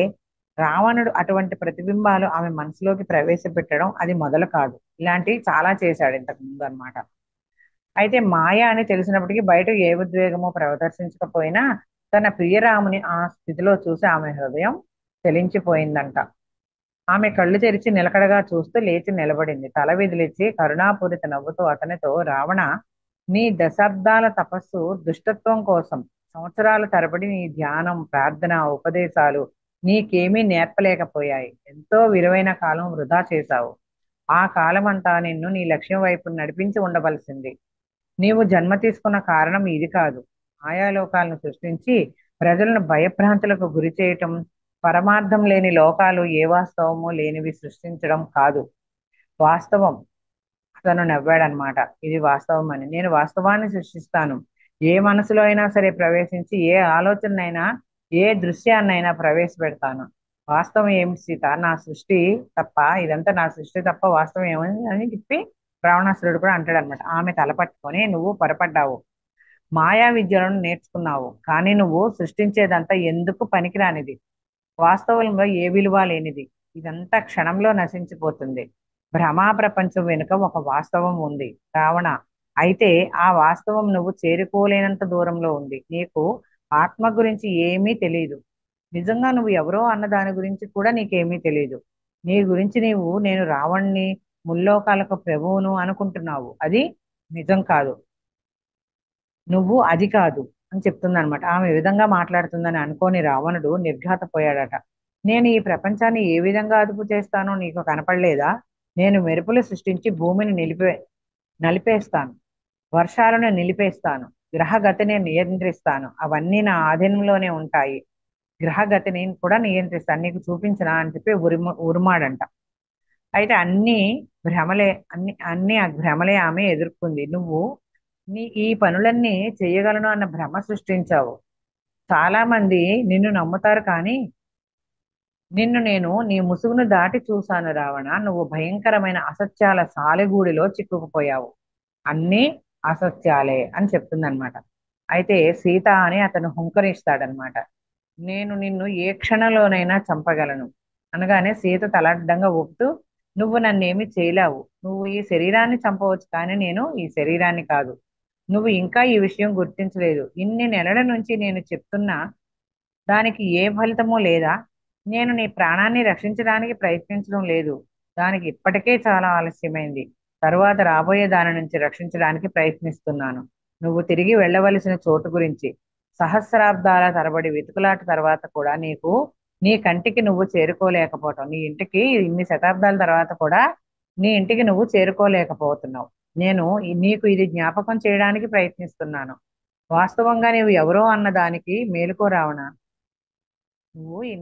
రావణుడు అటువంటి ప్రతిబింబాలు ఆమె మనసులోకి ప్రవేశపెట్టడం అది మొదలు కాదు. ఇలాంటివి చాలా చేశాడు ఇంతకు ముందు అనమాట. అయితే మాయ అని తెలిసినప్పటికీ బయట ఏ ఉద్వేగమో ప్రదర్శించకపోయినా తన ప్రియరాముని ఆ స్థితిలో చూసి ఆమె హృదయం చలించిపోయిందంట. ఆమె కళ్ళు తెరిచి నిలకడగా చూస్తూ లేచి నిలబడింది. తల విదిలిచి కరుణాపూరిత నవ్వుతూ అతనితో, రావణ, నీ దశాబ్దాల తపస్సు దుష్టత్వం కోసం, సంవత్సరాల తరబడి నీ ధ్యానం, ప్రార్థన, ఉపదేశాలు నీకేమీ నేర్పలేకపోయాయి. ఎంతో విలువైన కాలం వృధా చేశావు. ఆ కాలమంతా నిన్ను నీ లక్ష్యం వైపు నడిపించి ఉండవలసింది. నీవు జన్మ తీసుకున్న కారణం ఇది కాదు. మాయాలోకాలను సృష్టించి ప్రజలను భయభ్రాంతులకు గురి చేయటం, పరమార్థం లేని లోకాలు ఏ వాస్తవము లేనివి సృష్టించడం కాదు. వాస్తవం. అతను నవ్వాడనమాట. ఇది వాస్తవం అని. నేను వాస్తవాన్ని సృష్టిస్తాను. ఏ మనసులో అయినా సరే ప్రవేశించి ఏ ఆలోచనైనా ఏ దృశ్యాన్నైనా ప్రవేశపెడతాను. వాస్తవం ఏమిటి సీత, నా సృష్టి తప్ప, ఇదంతా నా సృష్టి తప్ప వాస్తవం ఏమని అని చెప్పి రావణాసురుడు కూడా అంటాడు అనమాట. ఆమె తల పట్టుకొని, నువ్వు పొరపడ్డావు, మాయా విద్యలను నేర్చుకున్నావు, కానీ నువ్వు సృష్టించేదంతా ఎందుకు పనికిరానిది, వాస్తవంలో ఏ విలువ లేనిది. ఇదంతా క్షణంలో నశించిపోతుంది. భ్రమా ప్రపంచం వెనుక ఒక వాస్తవం ఉంది రావణ. అయితే ఆ వాస్తవం నువ్వు చేరుకోలేనంత దూరంలో ఉంది. నీకు ఆత్మ గురించి ఏమీ తెలియదు. నిజంగా నువ్వు ఎవరో అన్న దాని గురించి కూడా నీకేమీ తెలియదు. నీ గురించి నేను రావణ్ణి, ముల్లోకాలకు ప్రభువును అనుకుంటున్నావు. అది నిజం కాదు. నువ్వు అది కాదు అని చెప్తుంది అనమాట. ఆమె ఈ విధంగా మాట్లాడుతుందని అనుకోని రావణుడు నిర్ఘాతపోయాడట. నేను ఈ ప్రపంచాన్ని ఏ విధంగా అదుపు చేస్తానో నీకు కనపడలేదా? నేను మెరుపులు సృష్టించి భూమిని నలిపేస్తాను, వర్షాలను నిలిపేస్తాను, గ్రహగతిని నియంత్రిస్తాను. అవన్నీ నా ఆధీనంలోనే ఉంటాయి. గ్రహగతిని కూడా నియంత్రిస్తాను, నీకు చూపించనా అని చెప్పి ఉరుమాడంట. అయితే అన్ని భ్రమలే, అన్ని ఆ భ్రమలే ఆమె ఎదుర్కొంది. నువ్వు ఈ పనులన్నీ చేయగలను అన్న భ్రమ సృష్టించావు. చాలా మంది నిన్ను నమ్ముతారు, కానీ నేను నీ ముసుగును దాటి చూశాను రావణ. నువ్వు భయంకరమైన అసత్యాల సాలెగూడిలో చిక్కుకుపోయావు. అన్నీ అసత్యాలే అని చెప్తుందన్నమాట. అయితే సీత అని అతను హుంకరిస్తాడనమాట. నేను నిన్ను ఏ క్షణంలోనైనా చంపగలను అనగానే సీత తలడ్డంగా ఊపుతూ, నువ్వు నన్నేమి చేయలేవు. నువ్వు ఈ శరీరాన్ని చంపవచ్చు, కానీ నేను ఈ శరీరాన్ని కాదు. నువ్వు ఇంకా ఈ విషయం గుర్తించలేదు. ఇన్ని నెలల నుంచి నేను చెప్తున్నా దానికి ఏ ఫలితమూ లేదా? నేను నీ ప్రాణాన్ని రక్షించడానికి ప్రయత్నించడం లేదు. దానికి ఇప్పటికే చాలా ఆలస్యమైంది. తరువాత రాబోయే దాని నుంచి రక్షించడానికి ప్రయత్నిస్తున్నాను. నువ్వు తిరిగి వెళ్ళవలసిన చోటు గురించి సహస్రాబ్దాల తరబడి వెతుకులాట తర్వాత కూడా నీ కంటికి నువ్వు చేరుకోలేకపోవటం, నీ ఇంటికి ఇన్ని శతాబ్దాల తర్వాత కూడా నీ ఇంటికి నువ్వు చేరుకోలేకపోతున్నావు. నేను నీకు ఇది జ్ఞాపకం చేయడానికి ప్రయత్నిస్తున్నాను. వాస్తవంగా నువ్వు ఎవరో అన్న దానికి మేలుకో రావణ.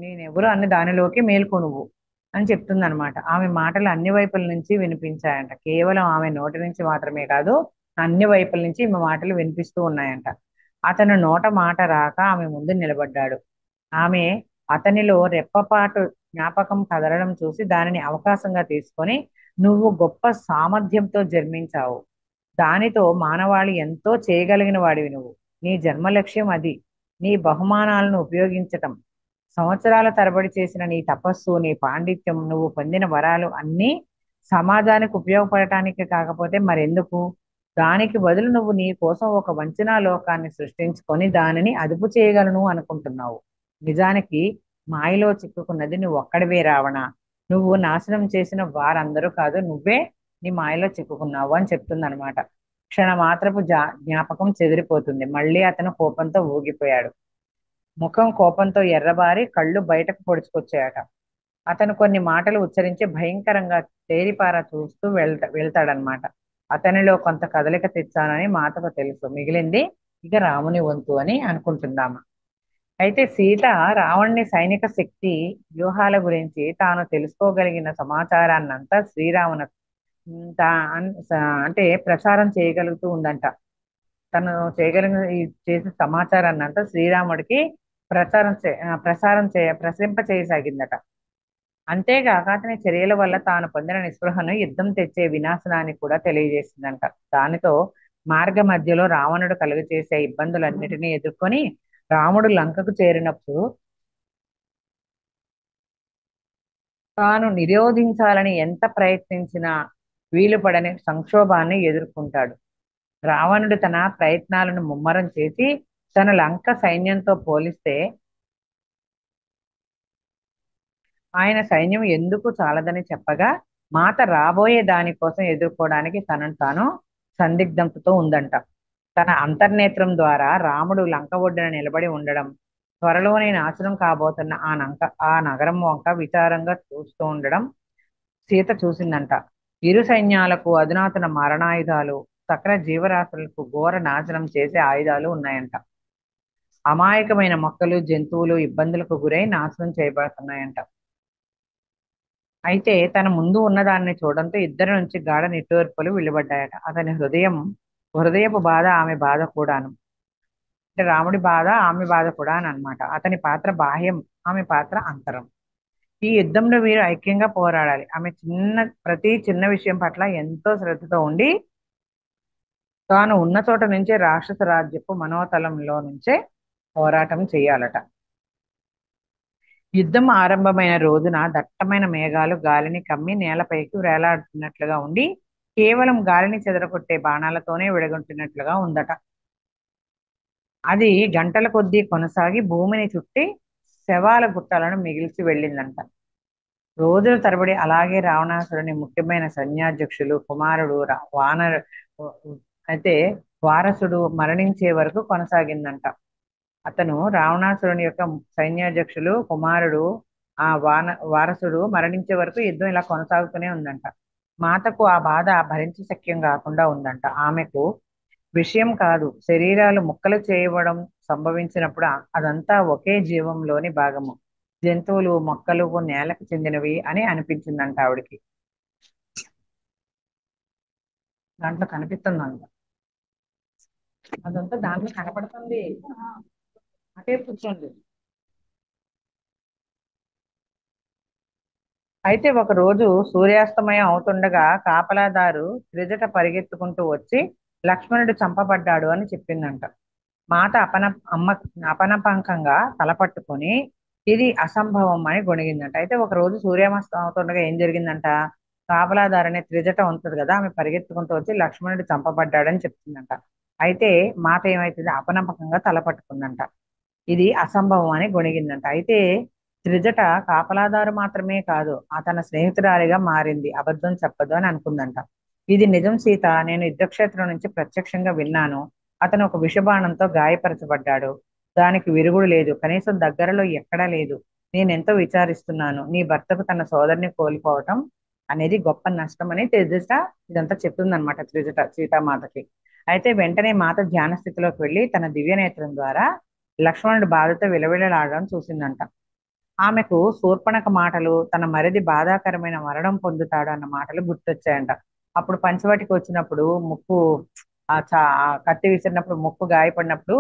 నేనెవరు అన్న దానిలోకి మేల్కో నువ్వు అని చెప్తుందనమాట. ఆమె మాటలు అన్ని వైపుల నుంచి వినిపించాయంట. కేవలం ఆమె నోటి నుంచి మాత్రమే కాదు, అన్ని వైపుల నుంచి ఈమె మాటలు వినిపిస్తూ ఉన్నాయంట. అతను నోట మాట రాక ఆమె ముందు నిలబడ్డాడు. ఆమె అతనిలో రెప్పపాటు జ్ఞాపకం కదలడం చూసి దానిని అవకాశంగా తీసుకొని, నువ్వు గొప్ప సామర్థ్యంతో జన్మించావు. దానితో మానవాళి ఎంతో చేయగలిగిన వాడివి నువ్వు. నీ జన్మ లక్ష్యం అది. నీ బహుమానాలను ఉపయోగించటం, సంవత్సరాల తరబడి చేసిన నీ తపస్సు, నీ పాండిత్యం, నువ్వు పొందిన వరాలు అన్నీ సమాజానికి ఉపయోగపడటానికి కాకపోతే మరెందుకు? దానికి బదులు నువ్వు నీ కోసం ఒక వంచనా లోకాన్ని సృష్టించుకొని దానిని అదుపు చేయగలను అనుకుంటున్నావు. నిజానికి మాయలో చిక్కుకున్నది నువ్వు ఒక్కడివే రావణ. నువ్వు నాశనం చేసిన వారందరూ కాదు, నువ్వే నీ మాయలో చిక్కుకున్నావు అని చెప్తుందనమాట. క్షణమాత్రపు జ్ఞాపకం చెదిరిపోతుంది. మళ్ళీ అతను కోపంతో ఊగిపోయాడు. ముఖం కోపంతో ఎర్రబారి కళ్ళు బయటకు పొడుచుకొచ్చాయట. అతను కొన్ని మాటలు ఉచ్చరించి భయంకరంగా తేరిపారా చూస్తూ వెళ్తాడనమాట. అతనిలో కొంత కదలిక తెచ్చానని మాతకు తెలుసు, మిగిలింది ఇక రాముని వంతు అని అనుకుంటుందామా. అయితే సీత రావణుని సైనిక శక్తి వ్యూహాల గురించి తాను తెలుసుకోగలిగిన సమాచారాన్నంతా శ్రీరామున అంటే ప్రచారం చేయగలుగుతూ ఉందంట. తను చేయగలిగిన ఈ చేసిన సమాచారాన్ని అంతా శ్రీరాముడికి ప్రసరింప చేయసాగిందట. అంతేగాక అతని చర్యల వల్ల తాను పొందిన నిస్పృహను యుద్ధం తెచ్చే వినాశనాన్ని కూడా తెలియజేసిందంట. దానితో మార్గ మధ్యలో రావణుడు కలుగ చేసే ఇబ్బందులన్నిటినీ ఎదుర్కొని రాముడు లంకకు చేరినప్పుడు తాను నిరోధించాలని ఎంత ప్రయత్నించినా వీలుపడని సంక్షోభాన్ని ఎదుర్కొంటాడు. రావణుడు తన ప్రయత్నాలను ముమ్మరం చేసి తన లంక సైన్యంతో పోలిస్తే ఆయన సైన్యం ఎందుకు చాలదని చెప్పగా మాత రాబోయే దానికోసం ఎదుర్కోవడానికి తనను తాను సందిగ్ధంతో ఉందంట. తన అంతర్నేత్రం ద్వారా రాముడు లంక ఒడ్డున నిలబడి ఉండడం, త్వరలోనే నాశనం కాబోతున్న ఆ నగరం వంక విచారంగా చూస్తూ ఉండడం సీత చూసిందంట. ఇరు సైన్యాలకు అధునాతన మారణాయుధాలు, సకల జీవరాశులకు ఘోర నాశనం చేసే ఆయుధాలు ఉన్నాయంట. అమాయకమైన మొక్కలు, జంతువులు ఇబ్బందులకు గురై నాశనం చేయబడుతున్నాయంట. అయితే తన ముందు ఉన్నదాన్ని చూడంతో ఇద్దరి నుంచి గాఢ నిట్టూర్పులు వెలువడ్డాయట. అతని హృదయపు బాధ ఆమె బాధ కూడాను. అంటే రాముడి బాధ ఆమె బాధ కూడా అని అనమాట. అతని పాత్ర బాహ్యం, ఆమె పాత్ర అంతరం. ఈ యుద్ధంలో వీరు ఐక్యంగా పోరాడాలి. ఆమె ప్రతి చిన్న విషయం పట్ల ఎంతో శ్రద్ధతో ఉండి తాను ఉన్న చోట నుంచే రాక్షస రాజ్యపు మనోతలంలో నుంచే పోరాటం చేయాలట. యుద్ధం ఆరంభమైన రోజున దట్టమైన మేఘాలు గాలిని కమ్మి నేలపైకి వేలాడుతున్నట్లుగా ఉండి కేవలం గాలిని చెదరగొట్టే బాణాలతోనే విడగొట్టినట్లుగా ఉందట. అది గంటల కొద్దీ కొనసాగి భూమిని చుట్టి శవాల గుట్టలను మిగిల్చి వెళ్ళిందంట. రోజుల తరబడి అలాగే రావణాసురుని ముఖ్యమైన సైన్యాధ్యక్షులు కుమారుడు అయితే వారసుడు మరణించే వరకు కొనసాగిందంట. అతను రావణాసురుని యొక్క సైన్యాధ్యక్షులు కుమారుడు వారసుడు మరణించే వరకు యుద్ధం ఇలా కొనసాగుతూనే ఉందంట. మాతకు ఆ బాధ భరించ శక్యం కాకుండా ఉందంట. ఆమెకు విషయం కాదు, శరీరాలు ముక్కలు చేయడం సంభవించినప్పుడు అదంతా ఒకే జీవంలోని భాగము. జంతువులు, మొక్కలు నేలకు చెందినవి అని అనిపించిందంట ఆవిడికి. దాంట్లో కనిపిస్తుందంట, అదంతా దాంట్లో కనపడుతుంది. అటే కూర్చోండి. అయితే ఒక రోజు సూర్యాస్తమయం అవుతుండగా కాపలాదారు త్రిజట పరిగెత్తుకుంటూ వచ్చి లక్ష్మణుడు చంపబడ్డాడు అని చెప్పిందంట. మాత అపనపంకంగా తలపట్టుకొని ఇది అసంభవం అని గొణిగిందంట. అయితే ఒక రోజు సూర్యాస్తం అవుతుండగా ఏం జరిగిందంట, కాపలాదారు అనే త్రిజట ఉంటుంది కదా, ఆమె పరిగెత్తుకుంటూ వచ్చి లక్ష్మణుడు చంపబడ్డాడని చెప్తుందంట. అయితే మాత ఏమైతుంది, అపనమ్మకంగా తలపట్టుకుందంట. ఇది అసంభవం అని గొణిగిందంట. అయితే త్రిజట కాపలాదారు మాత్రమే కాదు, తన స్నేహితురాలిగా మారింది, అబద్ధం చెప్పదు అని అనుకుందంట. ఇది నిజం సీత, నేను యుద్ధక్షేత్రం నుంచి ప్రత్యక్షంగా విన్నాను. అతను ఒక విషబాణంతో గాయపరచబడ్డాడు. దానికి విరుగుడు లేదు, కనీసం దగ్గరలో ఎక్కడా లేదు. నేనెంతో విచారిస్తున్నాను. నీ భర్తకు తన సోదరిని కోల్పోవటం అనేది గొప్ప నష్టం అని త్రిజట ఇదంతా చెప్తుందనమాట సీతామాతకి. అయితే వెంటనే మాత ధ్యాన స్థితిలోకి వెళ్ళి తన దివ్య నేత్రం ద్వారా లక్ష్మణుడు బాధతో విలవిలలాడడం చూసిందంట. ఆమెకు శూర్పణఖ మాటలు, తన మరిది బాధాకరమైన మరణం పొందుతాడు అన్న మాటలు గుర్తొచ్చాయంట. అప్పుడు పంచవటికి వచ్చినప్పుడు ముక్కు ఆ కత్తి విసిరినప్పుడు ముక్కు గాయపడినప్పుడు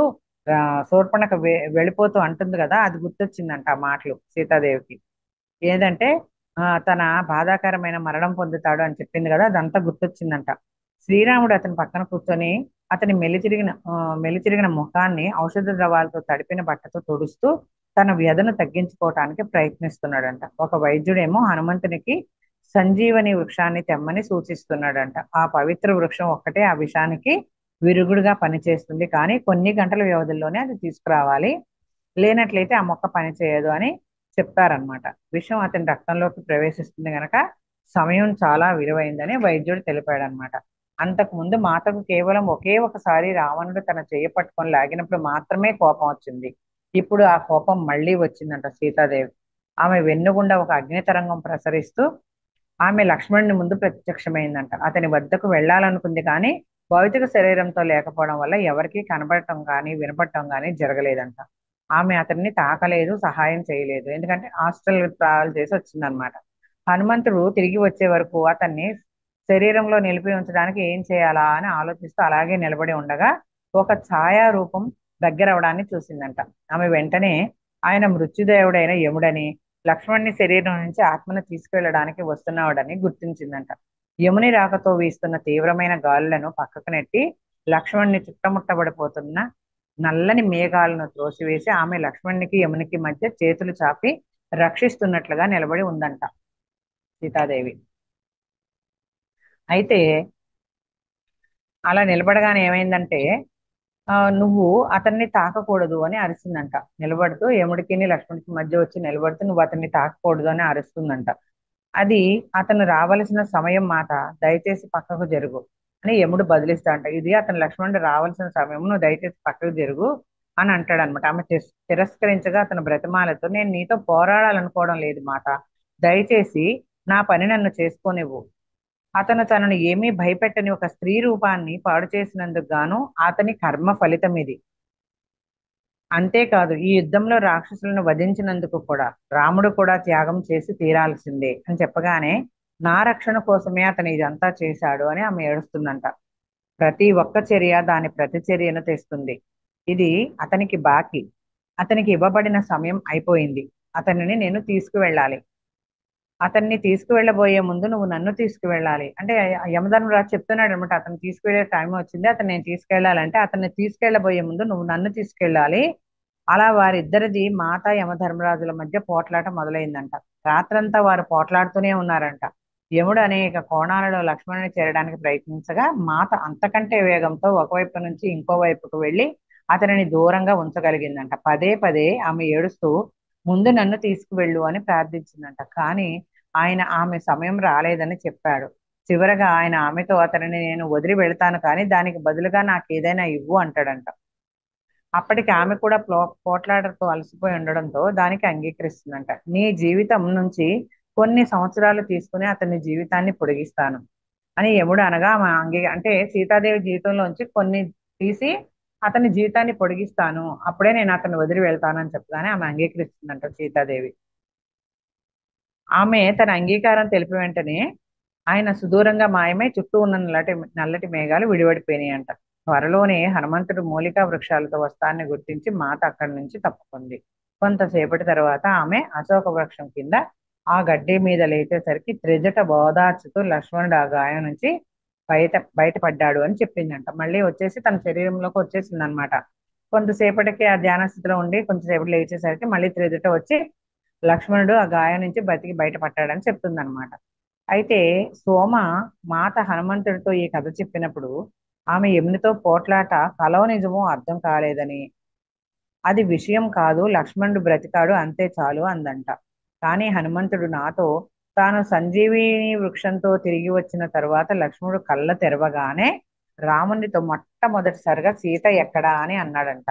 శూర్పణఖ వెళ్ళిపోతూ అంటుంది కదా, అది గుర్తొచ్చిందంట ఆ మాటలు సీతాదేవికి. ఏదంటే తన బాధాకరమైన మరణం పొందుతాడు అని చెప్పింది కదా, అదంతా గుర్తొచ్చిందంట. శ్రీరాముడు అతని పక్కన కూర్చొని అతని మెలితిరిగిన ముఖాన్ని ఔషధ ద్రవాలతో తడిపిన బట్టతో తుడుస్తూ తన వ్యధను తగ్గించుకోవటానికి ప్రయత్నిస్తున్నాడంట. ఒక వైద్యుడేమో హనుమంతునికి సంజీవని వృక్షాన్ని తెమ్మని సూచిస్తున్నాడంట. ఆ పవిత్ర వృక్షం ఒక్కటే ఆ విషానికి విరుగుడుగా పనిచేస్తుంది, కానీ కొన్ని గంటల వ్యవధిలోనే అది తీసుకురావాలి, లేనట్లయితే ఆ మొక్క పనిచేయదు అని చెప్తారనమాట. విషం అతని రక్తంలోకి ప్రవేశిస్తుంది గనక సమయం చాలా విలువైందని వైద్యుడు తెలిపాడనమాట. అంతకు ముందు మాతకు కేవలం ఒకే ఒకసారి రావణుడు తన చెయ్యి పట్టుకొని లాగినప్పుడు మాత్రమే కోపం వచ్చింది. ఇప్పుడు ఆ కోపం మళ్ళీ వచ్చిందంట సీతాదేవి. ఆమె వెన్నుగుండా ఒక అగ్ని తరంగం ప్రసరిస్తూ ఆమె లక్ష్మణుని ముందు ప్రత్యక్షమైందంట. అతని వద్దకు వెళ్ళాలనుకుంది, కానీ భౌతిక శరీరంతో లేకపోవడం వల్ల ఎవరికీ కనబడటం కానీ వినపడటం కానీ జరగలేదంట. ఆమె అతన్ని తాకలేదు, సహాయం చేయలేదు, ఎందుకంటే హాస్టల్ ట్రావెల్ చేసి వచ్చిందనమాట. హనుమంతుడు తిరిగి వచ్చే వరకు అతన్ని శరీరంలో నిలిపి ఉంచడానికి ఏం చేయాలా అని ఆలోచిస్తూ అలాగే నిలబడి ఉండగా ఒక ఛాయా రూపం దగ్గర అవడాన్ని చూసిందంట. ఆమె వెంటనే ఆయన మృత్యుదేవుడైన యముడని, లక్ష్మణుని శరీరం నుంచి ఆత్మను తీసుకెళ్లడానికి వస్తున్నవాడని గుర్తించిందంట. యముని రాకతో వీస్తున్న తీవ్రమైన గాలులను పక్కకు నెట్టి లక్ష్మణుని చుట్టముట్టబడిపోతున్న నల్లని మేఘాలను త్రోసివేసి ఆమె లక్ష్మణునికి యమునికి మధ్య చేతులు చాపి రక్షిస్తున్నట్లుగా నిలబడి ఉందంట సీతాదేవి. అయితే అలా నిలబడగానే ఏమైందంటే నువ్వు అతన్ని తాకకూడదు అని అరిసిందంట. నిలబడుతూ యముడికి లక్ష్మణుడికి మధ్య వచ్చి నిలబడుతూ నువ్వు అతన్ని తాకకూడదు అని అరుస్తుందంట. అది అతను రావలసిన సమయం మాట, దయచేసి పక్కకు జరుగు అని యముడు బదిలిస్తాడంట. ఇది అతను లక్ష్మణుడు రావాల్సిన సమయం, నువ్వు దయచేసి పక్కకు జరుగు అని అంటాడనమాట. ఆమె తిరస్కరించగా అతను బ్రతిమాలతో నేను నీతో పోరాడాలనుకోవడం లేదు మాట, దయచేసి నా పని నన్ను చేసుకోనివ్వు. అతను తనను ఏమీ భయపెట్టని ఒక స్త్రీ రూపాన్ని పాడు చేసినందుకు గాను అతని కర్మ ఫలితం ఇది. అంతేకాదు ఈ యుద్ధంలో రాక్షసులను వధించినందుకు కూడా రాముడు కూడా త్యాగం చేసి తీరాల్సిందే అని చెప్పగానే నా రక్షణ కోసమే అతను ఇదంతా చేశాడు అని ఆమె ఏడుస్తుందంట. ప్రతి ఒక్క చర్య దాని ప్రతిచర్యను తెస్తుంది. ఇది అతనికి బాకీ. అతనికి ఇవ్వబడిన సమయం అయిపోయింది. అతనిని నేను తీసుకువెళ్ళాలి. అతన్ని తీసుకువెళ్ళబోయే ముందు నువ్వు నన్ను తీసుకువెళ్ళాలి అంటే యమధర్మరాజు చెప్తున్నాడు అనమాట. అతను తీసుకువెళ్ళే టైం వచ్చింది, అతను నేను తీసుకెళ్ళాలంటే అతన్ని తీసుకెళ్ళబోయే ముందు నువ్వు నన్ను తీసుకెళ్ళాలి. అలా వారిద్దరిది మాత యమధర్మరాజుల మధ్య పోట్లాట మొదలైందంట. రాత్రంతా వారు పోట్లాడుతూనే ఉన్నారంట. యముడు అనేక కోణాలలో లక్ష్మణుని చేరడానికి ప్రయత్నించగా మాత అంతకంటే వేగంతో ఒకవైపు నుంచి ఇంకో వైపుకు వెళ్ళి అతనిని దూరంగా ఉంచగలిగిందంట. పదే పదే ఆమె ఏడుస్తూ ముందు నన్ను తీసుకువెళ్ళు అని ప్రార్థించిందంట. కానీ ఆమె సమయం రాలేదని చెప్పాడు. చివరగా ఆయన ఆమెతో అతనిని నేను వదిలి వెళ్తాను, కానీ దానికి బదులుగా నాకు ఏదైనా ఇవ్వు అంటాడంట. అప్పటికి ఆమె కూడా పోట్లాటతో అలసిపోయి ఉండడంతో దానికి అంగీకరిస్తుందంట. నీ జీవితం నుంచి కొన్ని సంవత్సరాలు తీసుకుని అతని జీవితాన్ని పొడిగిస్తాను అని యముడు అనగా ఆమె అంటే సీతాదేవి జీవితంలోంచి కొన్ని తీసి అతని జీవితాన్ని పొడిగిస్తాను, అప్పుడే నేను అతన్ని వదిలి వెళ్తానని చెప్పగానే ఆమె అంగీకరిస్తుందంట సీతాదేవి. ఆమె తన అంగీకారం తెలిపి వెంటనే ఆయన సుదూరంగా మాయమై చుట్టూ ఉన్న నల్లటి మేఘాలు విడివడిపోయినాయి అంట. త్వరలోనే హనుమంతుడు మూలికా వృక్షాలతో వస్తాన్ని గుర్తించి మాత అక్కడి నుంచి తప్పుకుంది. కొంతసేపటి తర్వాత ఆమె అశోక వృక్షం కింద ఆ గడ్డి మీద లేచేసరికి త్రిజట బోదార్చుతూ లక్ష్మణుడు ఆ గాయం నుంచి బయటపడ్డాడు అని చెప్పిందంట. మళ్ళీ వచ్చేసి తన శరీరంలోకి వచ్చేసింది అనమాట. కొంతసేపటికి ఆ ధ్యాన స్థితిలో ఉండి కొంతసేపటి లేచేసరికి మళ్ళీ త్రిజట వచ్చి లక్ష్మణుడు ఆ గాయం నుంచి బతికి బయటపడ్డాడని చెప్తుంది అనమాట. అయితే సోమ మాత హనుమంతుడితో ఈ కథ చెప్పినప్పుడు ఆమె యమునితో పోట్లాట కలో నిజమో అర్థం కాలేదని, అది విషయం కాదు, లక్ష్మణుడు బ్రతికాడు అంతే చాలు అందంట. కానీ హనుమంతుడు నాతో తాను సంజీవిని వృక్షంతో తిరిగి వచ్చిన తరువాత లక్ష్మణుడు కళ్ళ తెరవగానే రామునితో మొట్టమొదటిసారిగా సీత ఎక్కడా అని అన్నాడంట.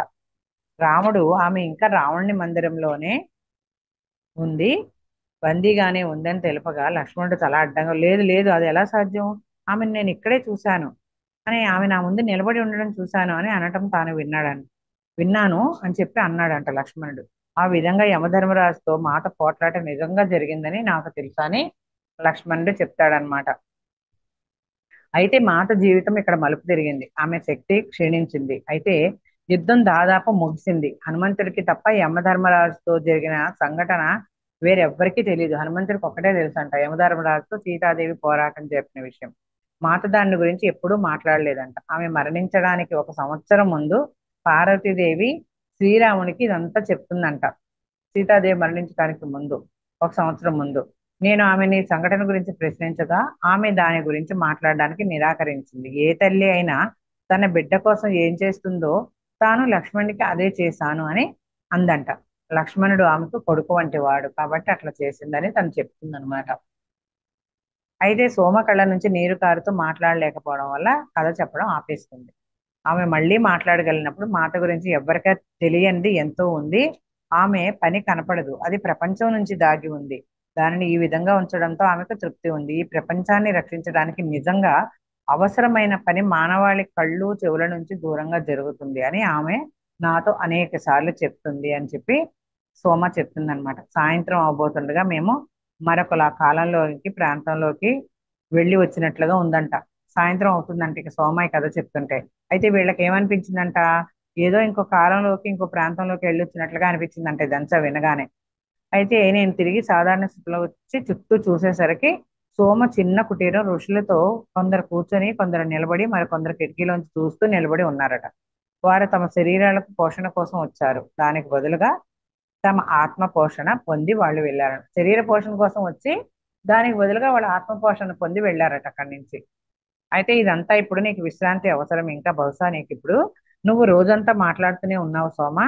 రాముడు ఆమె ఇంకా రావణుని మందిరంలోనే ఉంది, బందీగానే ఉందని తెలుపగా లక్ష్మణుడు తల అడ్డంగా లేదు లేదు అది ఎలా సాధ్యం, ఆమెను నేను ఇక్కడే చూశాను అని, ఆమె నా ముందు నిలబడి ఉండడం చూశాను అని అనటం తాను విన్నాను అని చెప్పి అన్నాడంట లక్ష్మణుడు. ఆ విధంగా యమధర్మరాజుతో మాత పోట్లాట నిజంగా జరిగిందని నాకు తెలుసా అని లక్ష్మణుడు చెప్తాడనమాట. అయితే మాత జీవితం ఇక్కడ మలుపు తిరిగింది. ఆమె శక్తి క్షీణించింది. అయితే యుద్ధం దాదాపు ముగిసింది. హనుమంతుడికి తప్ప యమధర్మరాజుతో జరిగిన సంఘటన వేరెవ్వరికీ తెలియదు. హనుమంతుడికి ఒక్కటే తెలుసు అంట, యమధర్మరాజుతో సీతాదేవి పోరాటం జరిపిన విషయం. మాత దాని గురించి ఎప్పుడూ మాట్లాడలేదంట. ఆమె మరణించడానికి 1 సంవత్సరం ముందు పార్వతీదేవి శ్రీరామునికి ఇదంతా చెప్తుందంట. సీతాదేవి మరణించడానికి ముందు 1 సంవత్సరం ముందు నేను ఆమెని సంఘటన గురించి ప్రశ్నించగా ఆమె దాని గురించి మాట్లాడడానికి నిరాకరించింది. ఏ తల్లి అయినా తన బిడ్డ కోసం ఏం చేస్తుందో తాను లక్ష్మణుడికి అదే చేశాను అని అందంట. లక్ష్మణుడు ఆమెకు కొడుకు వంటి వాడు కాబట్టి అట్లా చేసిందని తను చెప్తుంది అనమాట. అయితే సోమ కళ్ళ నుంచి నీరు కారుతూ మాట్లాడలేకపోవడం వల్ల కథ చెప్పడం ఆపేస్తుంది. ఆమె మళ్ళీ మాట్లాడగలిగినప్పుడు మాత గురించి ఎవరికీ తెలియంది ఎంతో ఉంది. ఆమె పని కనపడదు, అది ప్రపంచం నుంచి దాగి ఉంది. దానిని ఈ విధంగా ఉంచడంతో ఆమెకు తృప్తి ఉంది. ఈ ప్రపంచాన్ని రక్షించడానికి నిజంగా అవసరమైన పని మానవాళి కళ్ళు చెవుల నుంచి దూరంగా జరుగుతుంది అని ఆమె నాతో అనేక సార్లు చెప్తుంది అని చెప్పి సోమ చెప్తుంది అనమాట. సాయంత్రం అవబోతుండగా మేము మరొకలా కాలంలోకి ప్రాంతంలోకి వెళ్ళి వచ్చినట్లుగా ఉందంట. సాయంత్రం అవుతుందంట ఇక సోమ ఈ కథ చెప్తుంటే. అయితే వీళ్ళకి ఏమనిపించిందంట, ఏదో ఇంకో కాలంలోకి ఇంకో ప్రాంతంలోకి వెళ్ళి వచ్చినట్లుగా అనిపించిందంట ఇదంతా వినగానే. అయితే నేను తిరిగి సాధారణ స్థితిలో వచ్చి చుట్టూ చూసేసరికి సోమ చిన్న కుటీరం, ఋషులతో కొందరు కూర్చొని కొందరు నిలబడి మరికొందరు కిటికీలోంచి చూస్తూ నిలబడి ఉన్నారట. వారు తమ శరీరాలకు పోషణ కోసం వచ్చారు, దానికి బదులుగా తమ ఆత్మ పోషణ పొంది వాళ్ళు వెళ్ళారట. శరీర పోషణ కోసం వచ్చి దానికి బదులుగా వాళ్ళ ఆత్మ పోషణ పొంది వెళ్ళారట అక్కడి నుంచి. అయితే ఇదంతా ఇప్పుడు నీకు విశ్రాంతి అవసరం, ఇంకా బహుశా నీకు ఇప్పుడు నువ్వు రోజంతా మాట్లాడుతూనే ఉన్నావు సోమ,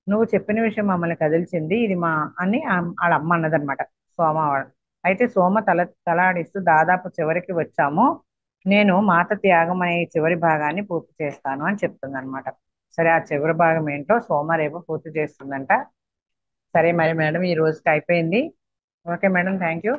నువ్వు చెప్పిన విషయం మమ్మల్ని కదిల్చింది, ఇది మా అని వాళ్ళ అమ్మ అన్నదనమాట సోమ అయితే సోమ తలాడిస్తూ దాదాపు చివరికి వచ్చాము, నేను మాత త్యాగం అనే ఈ చివరి భాగాన్ని పూర్తి చేస్తాను అని చెప్తుంది అనమాట. సరే ఆ చివరి భాగం ఏంటో సోమ రేపు పూర్తి చేస్తుందంట. సరే మరి మేడం, ఈ రోజుకి అయిపోయింది. Okay madam, thank you.